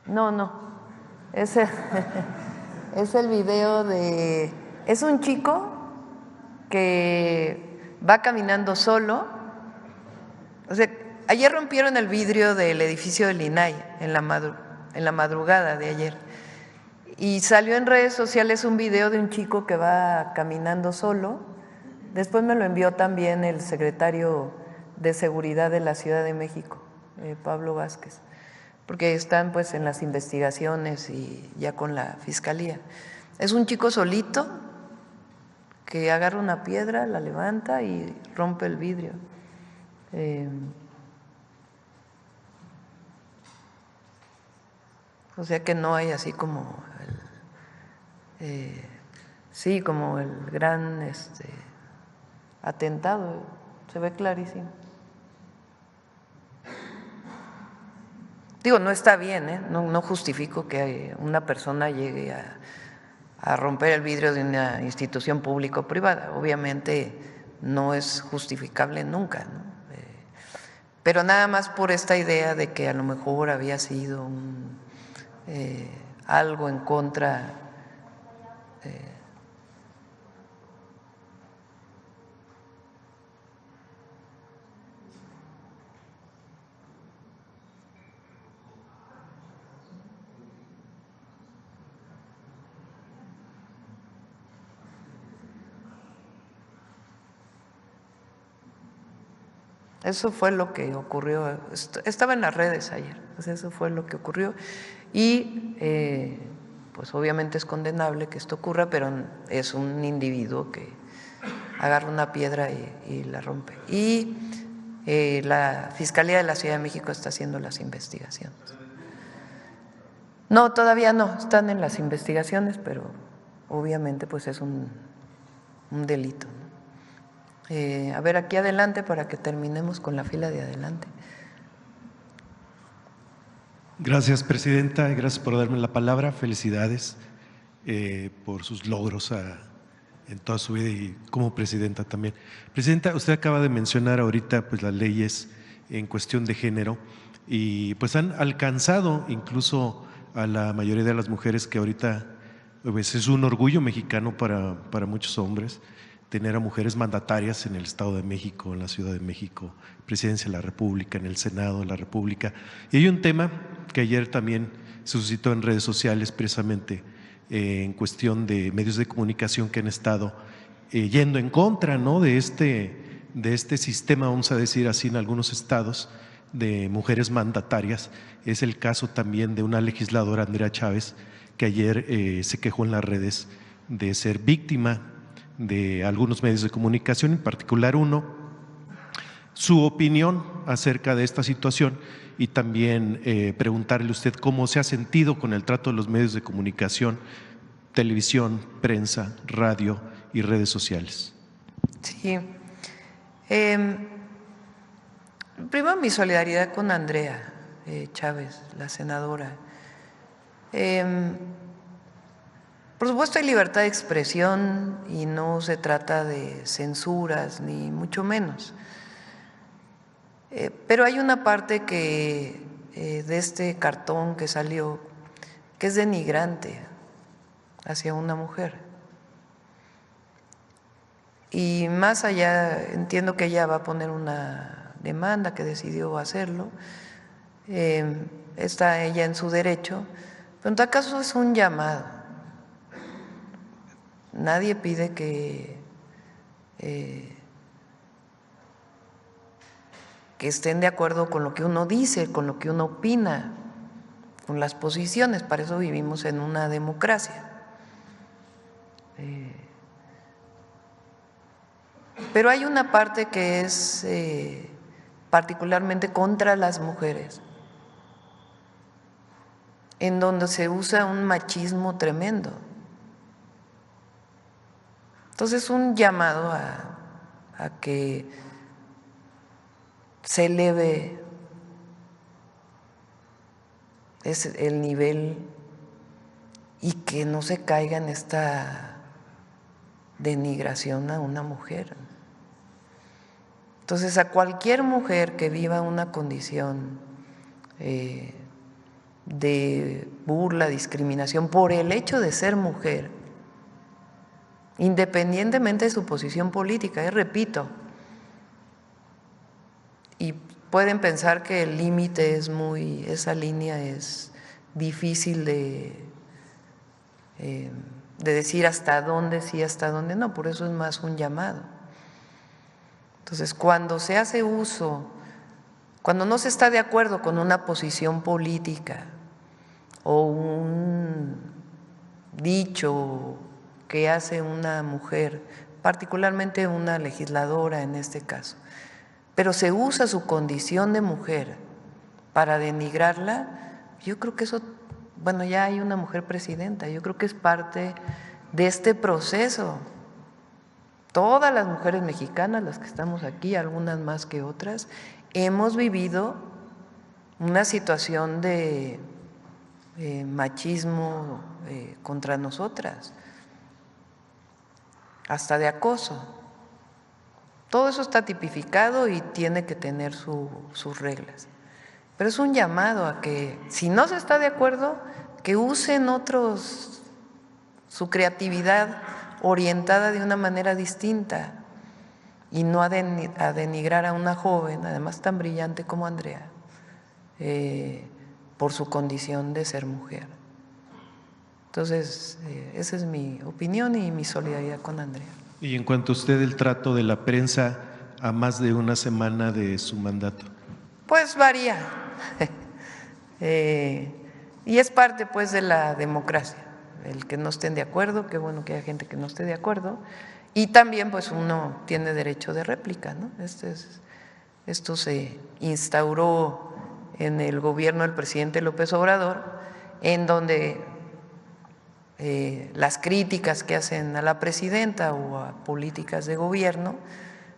No, es el video de… Es un chico que va caminando solo. O sea, ayer rompieron el vidrio del edificio del INAI en la madrugada de ayer. Y salió en redes sociales un video de un chico que va caminando solo. Después me lo envió también el secretario de Seguridad de la Ciudad de México, Pablo Vázquez, porque están pues en las investigaciones y ya con la fiscalía. Es un chico solito que agarra una piedra, la levanta y rompe el vidrio. O sea que no hay así como como el gran atentado, se ve clarísimo. Digo, no está bien, no justifico que una persona llegue a romper el vidrio de una institución pública o privada. Obviamente no es justificable nunca, ¿no? Pero nada más por esta idea de que a lo mejor había sido algo en contra Eso fue lo que ocurrió, estaba en las redes ayer, pues eso fue lo que ocurrió y pues obviamente es condenable que esto ocurra, pero es un individuo que agarra una piedra y la rompe. Y la Fiscalía de la Ciudad de México está haciendo las investigaciones. No, todavía no, están en las investigaciones, pero obviamente pues es un delito, ¿no? A ver, aquí adelante para que terminemos con la fila de adelante. Gracias, presidenta, y gracias por darme la palabra. Felicidades por sus logros en toda su vida y como presidenta también. Presidenta, usted acaba de mencionar ahorita pues las leyes en cuestión de género y pues han alcanzado incluso a la mayoría de las mujeres que ahorita pues, es un orgullo mexicano para muchos hombres tener a mujeres mandatarias en el Estado de México, en la Ciudad de México, Presidencia de la República, en el Senado de la República. Y hay un tema que ayer también se suscitó en redes sociales precisamente en cuestión de medios de comunicación que han estado yendo en contra, ¿no?, de este sistema, vamos a decir así, en algunos estados de mujeres mandatarias. Es el caso también de una legisladora, Andrea Chávez, que ayer se quejó en las redes de ser víctima de algunos medios de comunicación, en particular uno, su opinión acerca de esta situación y también preguntarle a usted cómo se ha sentido con el trato de los medios de comunicación, televisión, prensa, radio y redes sociales. Sí. Primero, mi solidaridad con Andrea Chávez, la senadora. Por supuesto, hay libertad de expresión y no se trata de censuras, ni mucho menos. Pero hay una parte que de este cartón que salió que es denigrante hacia una mujer. Y más allá, entiendo que ella va a poner una demanda, que decidió hacerlo, está ella en su derecho, pero en todo caso es un llamado. Nadie pide que estén de acuerdo con lo que uno dice, con lo que uno opina, con las posiciones, para eso vivimos en una democracia. Pero hay una parte que es particularmente contra las mujeres, en donde se usa un machismo tremendo. Entonces, un llamado a que se eleve el nivel y que no se caiga en esta denigración a una mujer. Entonces, a cualquier mujer que viva una condición de burla, discriminación por el hecho de ser mujer, independientemente de su posición política, repito, y pueden pensar que el límite es esa línea es difícil de decir hasta dónde sí, hasta dónde no, por eso es más un llamado. Entonces, cuando se hace uso, cuando no se está de acuerdo con una posición política o un dicho que hace una mujer, particularmente una legisladora en este caso, pero se usa su condición de mujer para denigrarla, yo creo que eso, bueno, ya hay una mujer presidenta, yo creo que es parte de este proceso. Todas las mujeres mexicanas, las que estamos aquí, algunas más que otras, hemos vivido una situación de machismo contra nosotras, hasta de acoso. Todo eso está tipificado y tiene que tener sus reglas. Pero es un llamado a que, si no se está de acuerdo, que usen otros su creatividad orientada de una manera distinta y no a denigrar a una joven, además tan brillante como Andrea, por su condición de ser mujer. Entonces, esa es mi opinión y mi solidaridad con Andrea. Y en cuanto a usted, el trato de la prensa a más de una semana de su mandato. Pues varía. Y es parte pues de la democracia, el que no estén de acuerdo, qué bueno que haya gente que no esté de acuerdo, y también pues uno tiene derecho de réplica, ¿no? Esto se instauró en el gobierno del presidente López Obrador, en donde las críticas que hacen a la presidenta o a políticas de gobierno,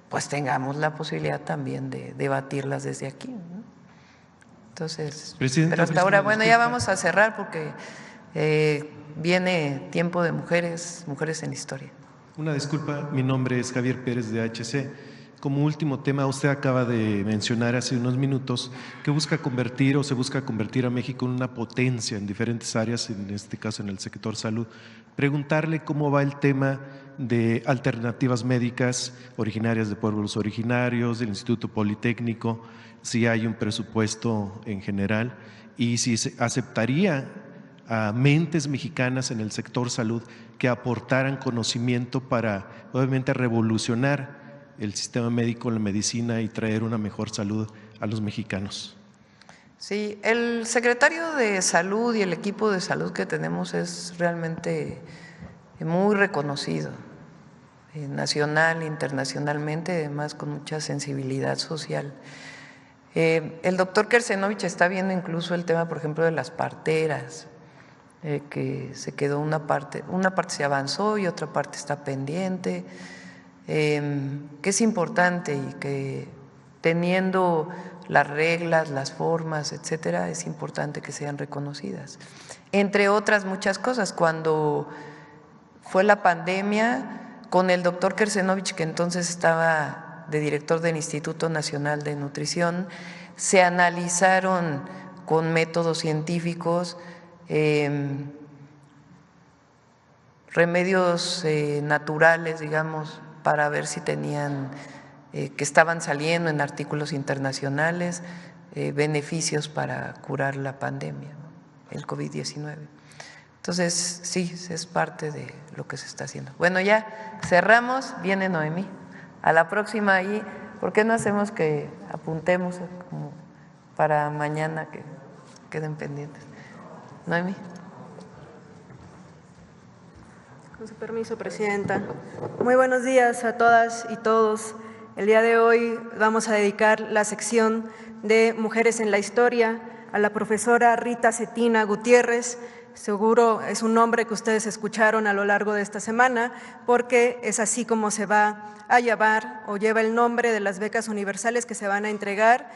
pues tengamos la posibilidad también de debatirlas desde aquí, ¿no? Entonces, pero hasta ahora, bueno, ya vamos a cerrar porque viene tiempo de mujeres en historia. Una disculpa, mi nombre es Javier Pérez de HC. Como último tema, usted acaba de mencionar hace unos minutos que busca convertir o se busca convertir a México en una potencia en diferentes áreas, en este caso en el sector salud. Preguntarle cómo va el tema de alternativas médicas originarias de pueblos originarios, del Instituto Politécnico, si hay un presupuesto en general y si se aceptaría a mentes mexicanas en el sector salud que aportaran conocimiento para, obviamente, revolucionar el sistema médico, la medicina y traer una mejor salud a los mexicanos. Sí, el secretario de Salud y el equipo de salud que tenemos es realmente muy reconocido, nacional, internacionalmente, además con mucha sensibilidad social. El doctor Kersenovich está viendo incluso el tema, por ejemplo, de las parteras, que se quedó una parte se avanzó y otra parte está pendiente. Que es importante y que teniendo las reglas, las formas, etcétera, es importante que sean reconocidas. Entre otras muchas cosas, cuando fue la pandemia, con el doctor Kersenovich, que entonces estaba de director del Instituto Nacional de Nutrición, se analizaron con métodos científicos remedios naturales, digamos, para ver si tenían, que estaban saliendo en artículos internacionales, beneficios para curar la pandemia, ¿no? El COVID-19. Entonces, sí, es parte de lo que se está haciendo. Bueno, ya cerramos, viene Noemí. A la próxima, y ¿por qué no hacemos que apuntemos como para mañana que queden pendientes? Noemí. Con su permiso, Presidenta. Muy buenos días a todas y todos. El día de hoy vamos a dedicar la sección de Mujeres en la Historia a la profesora Rita Cetina Gutiérrez. Seguro es un nombre que ustedes escucharon a lo largo de esta semana, porque es así como se va a llamar o lleva el nombre de las becas universales que se van a entregar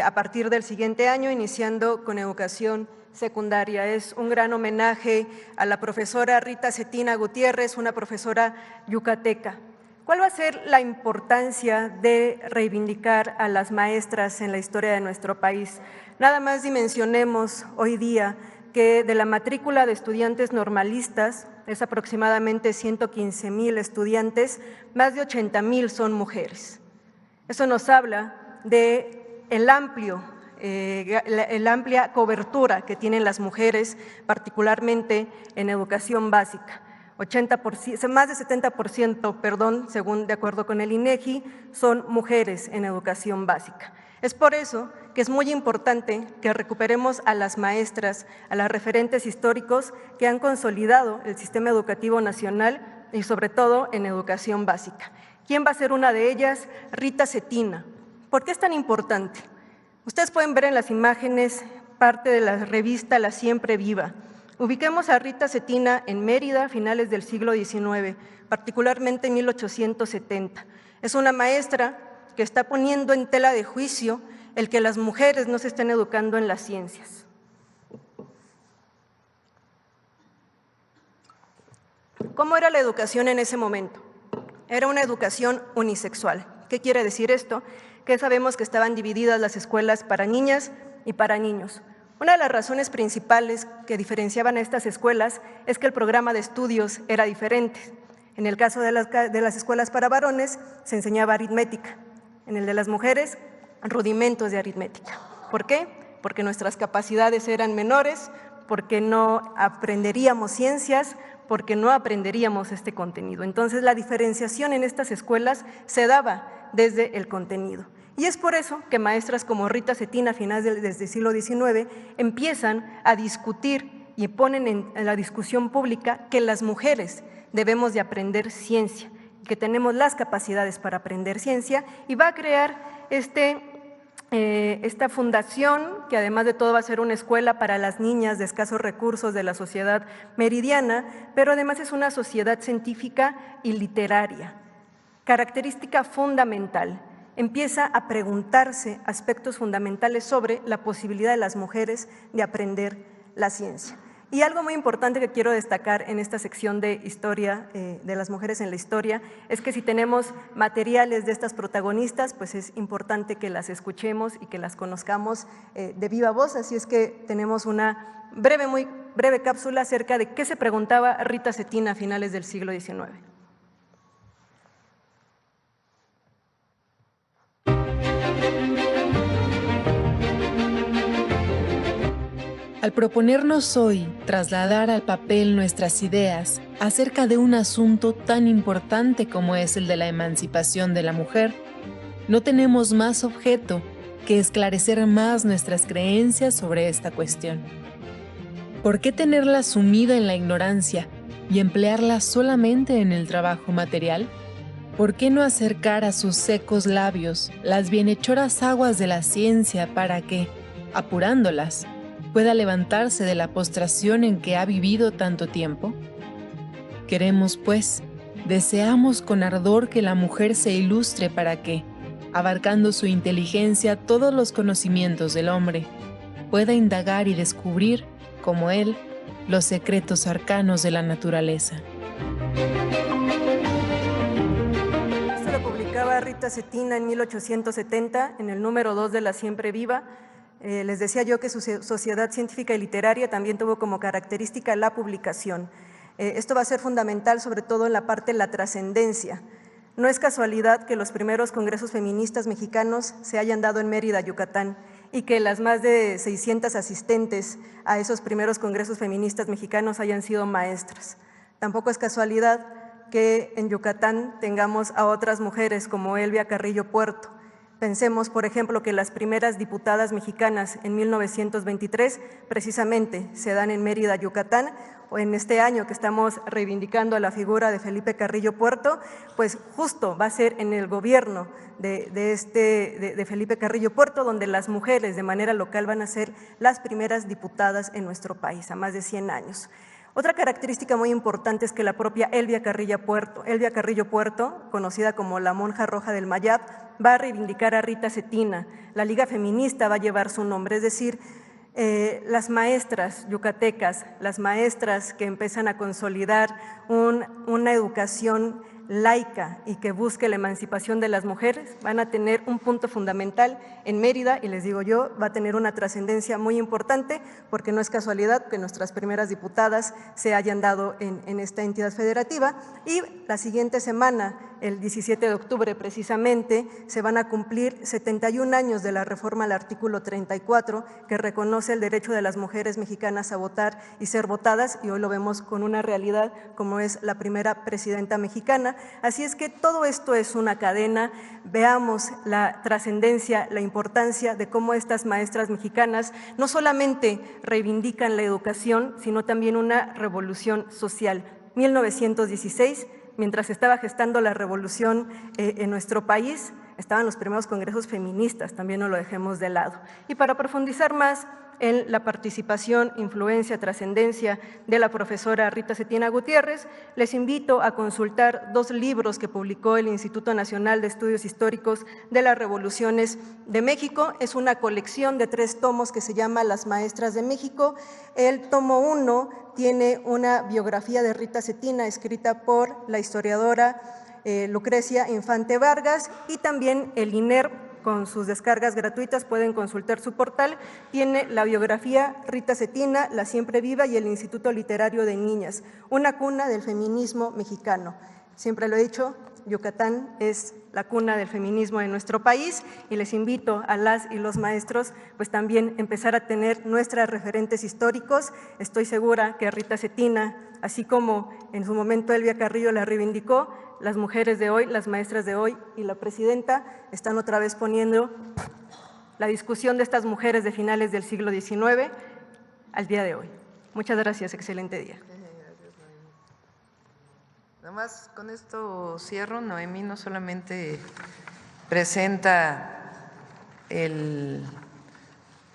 a partir del siguiente año, iniciando con educación secundaria. Es un gran homenaje a la profesora Rita Cetina Gutiérrez, una profesora yucateca. ¿Cuál va a ser la importancia de reivindicar a las maestras en la historia de nuestro país? Nada más dimensionemos hoy día que de la matrícula de estudiantes normalistas, es aproximadamente 115,000 estudiantes, más de 80,000 son mujeres. Eso nos habla de la amplia cobertura que tienen las mujeres, particularmente en educación básica. 80%, más de 70%, según de acuerdo con el INEGI, son mujeres en educación básica. Es por eso que es muy importante que recuperemos a las maestras, a las referentes históricos que han consolidado el sistema educativo nacional y sobre todo en educación básica. ¿Quién va a ser una de ellas? Rita Cetina. ¿Por qué es tan importante? Ustedes pueden ver en las imágenes parte de la revista La Siempre Viva. Ubiquemos a Rita Cetina en Mérida a finales del siglo XIX, particularmente en 1870. Es una maestra que está poniendo en tela de juicio el que las mujeres no se estén educando en las ciencias. ¿Cómo era la educación en ese momento? Era una educación unisexual. ¿Qué quiere decir esto? Que sabemos que estaban divididas las escuelas para niñas y para niños. Una de las razones principales que diferenciaban a estas escuelas es que el programa de estudios era diferente. En el caso de las escuelas para varones se enseñaba aritmética, en el de las mujeres rudimentos de aritmética. ¿Por qué? Porque nuestras capacidades eran menores, porque no aprenderíamos ciencias, porque no aprenderíamos este contenido. Entonces la diferenciación en estas escuelas se daba desde el contenido. Y es por eso que maestras como Rita Cetina a finales del siglo XIX empiezan a discutir y ponen en la discusión pública que las mujeres debemos de aprender ciencia, que tenemos las capacidades para aprender ciencia, y va a crear esta fundación, que además de todo va a ser una escuela para las niñas de escasos recursos de la sociedad meridiana, pero además es una sociedad científica y literaria. Característica fundamental, empieza a preguntarse aspectos fundamentales sobre la posibilidad de las mujeres de aprender la ciencia. Y algo muy importante que quiero destacar en esta sección de historia de las mujeres en la historia es que si tenemos materiales de estas protagonistas, pues es importante que las escuchemos y que las conozcamos de viva voz. Así es que tenemos una muy breve cápsula acerca de qué se preguntaba Rita Cetina a finales del siglo XIX. Al proponernos hoy trasladar al papel nuestras ideas acerca de un asunto tan importante como es el de la emancipación de la mujer, no tenemos más objeto que esclarecer más nuestras creencias sobre esta cuestión. ¿Por qué tenerla sumida en la ignorancia y emplearla solamente en el trabajo material? ¿Por qué no acercar a sus secos labios las bienhechoras aguas de la ciencia para que, apurándolas, pueda levantarse de la postración en que ha vivido tanto tiempo? Queremos, pues, deseamos con ardor que la mujer se ilustre para que, abarcando su inteligencia todos los conocimientos del hombre, pueda indagar y descubrir, como él, los secretos arcanos de la naturaleza. Esto lo publicaba Rita Cetina en 1870, en el número 2 de La Siempre Viva. Les decía yo que su Sociedad Científica y Literaria también tuvo como característica la publicación. Esto va a ser fundamental, sobre todo en la parte de la trascendencia. No es casualidad que los primeros congresos feministas mexicanos se hayan dado en Mérida, Yucatán, y que las más de 600 asistentes a esos primeros congresos feministas mexicanos hayan sido maestras. Tampoco es casualidad que en Yucatán tengamos a otras mujeres como Elvia Carrillo Puerto. Pensemos, por ejemplo, que las primeras diputadas mexicanas en 1923 precisamente se dan en Mérida, Yucatán, o en este año que estamos reivindicando a la figura de Felipe Carrillo Puerto, pues justo va a ser en el gobierno de Felipe Carrillo Puerto, donde las mujeres de manera local van a ser las primeras diputadas en nuestro país, a más de 100 años. Otra característica muy importante es que la propia Elvia Carrillo Puerto, conocida como la monja roja del Mayab, va a reivindicar a Rita Cetina. La Liga Feminista va a llevar su nombre, es decir, las maestras yucatecas, las maestras que empiezan a consolidar una educación laica y que busque la emancipación de las mujeres, van a tener un punto fundamental en Mérida y les digo yo, va a tener una trascendencia muy importante porque no es casualidad que nuestras primeras diputadas se hayan dado en esta entidad federativa y la siguiente semana, el 17 de octubre precisamente, se van a cumplir 71 años de la reforma al artículo 34 que reconoce el derecho de las mujeres mexicanas a votar y ser votadas y hoy lo vemos con una realidad como es la primera presidenta mexicana. Así es que todo esto es una cadena, veamos la trascendencia, la importancia de cómo estas maestras mexicanas no solamente reivindican la educación, sino también una revolución social. 1916, mientras estaba gestando la revolución en nuestro país, estaban los primeros congresos feministas, también no lo dejemos de lado. Y para profundizar más en la participación, influencia, trascendencia de la profesora Rita Cetina Gutiérrez, les invito a consultar 2 libros que publicó el Instituto Nacional de Estudios Históricos de las Revoluciones de México. Es una colección de 3 tomos que se llama Las Maestras de México. El tomo 1 tiene una biografía de Rita Cetina escrita por la historiadora Lucrecia Infante Vargas y también el INER. Con sus descargas gratuitas pueden consultar su portal, tiene la biografía Rita Cetina, La Siempre Viva y el Instituto Literario de Niñas, una cuna del feminismo mexicano. Siempre lo he dicho, Yucatán es la cuna del feminismo en nuestro país y les invito a las y los maestros pues también empezar a tener nuestros referentes históricos. Estoy segura que Rita Cetina, así como en su momento Elvia Carrillo la reivindicó, las mujeres de hoy, las maestras de hoy y la presidenta están otra vez poniendo la discusión de estas mujeres de finales del siglo XIX al día de hoy. Muchas gracias, excelente día. Nada más con esto cierro. Noemí no solamente presenta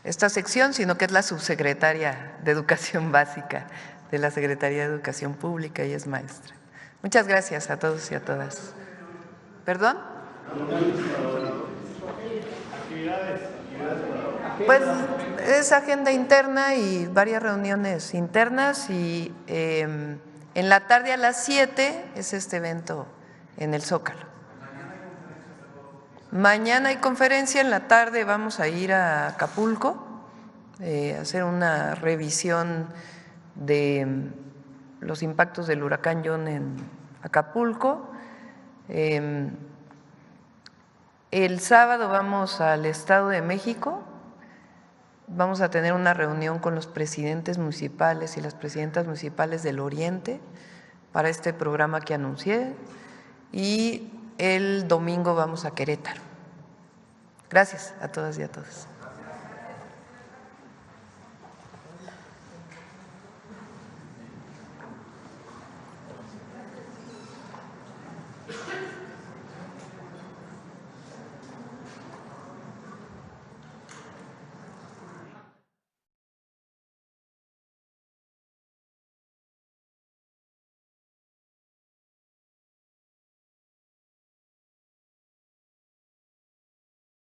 esta sección, sino que es la subsecretaria de Educación Básica de la Secretaría de Educación Pública y es maestra. Muchas gracias a todos y a todas. ¿Perdón? Pues es agenda interna y varias reuniones internas y en la tarde a las 7 es este evento en el Zócalo. Mañana hay conferencia, en la tarde vamos a ir a Acapulco, a hacer una revisión de los impactos del huracán John en Acapulco. El sábado vamos al Estado de México, vamos a tener una reunión con los presidentes municipales y las presidentas municipales del Oriente para este programa que anuncié, y el domingo vamos a Querétaro. Gracias a todas y a todos.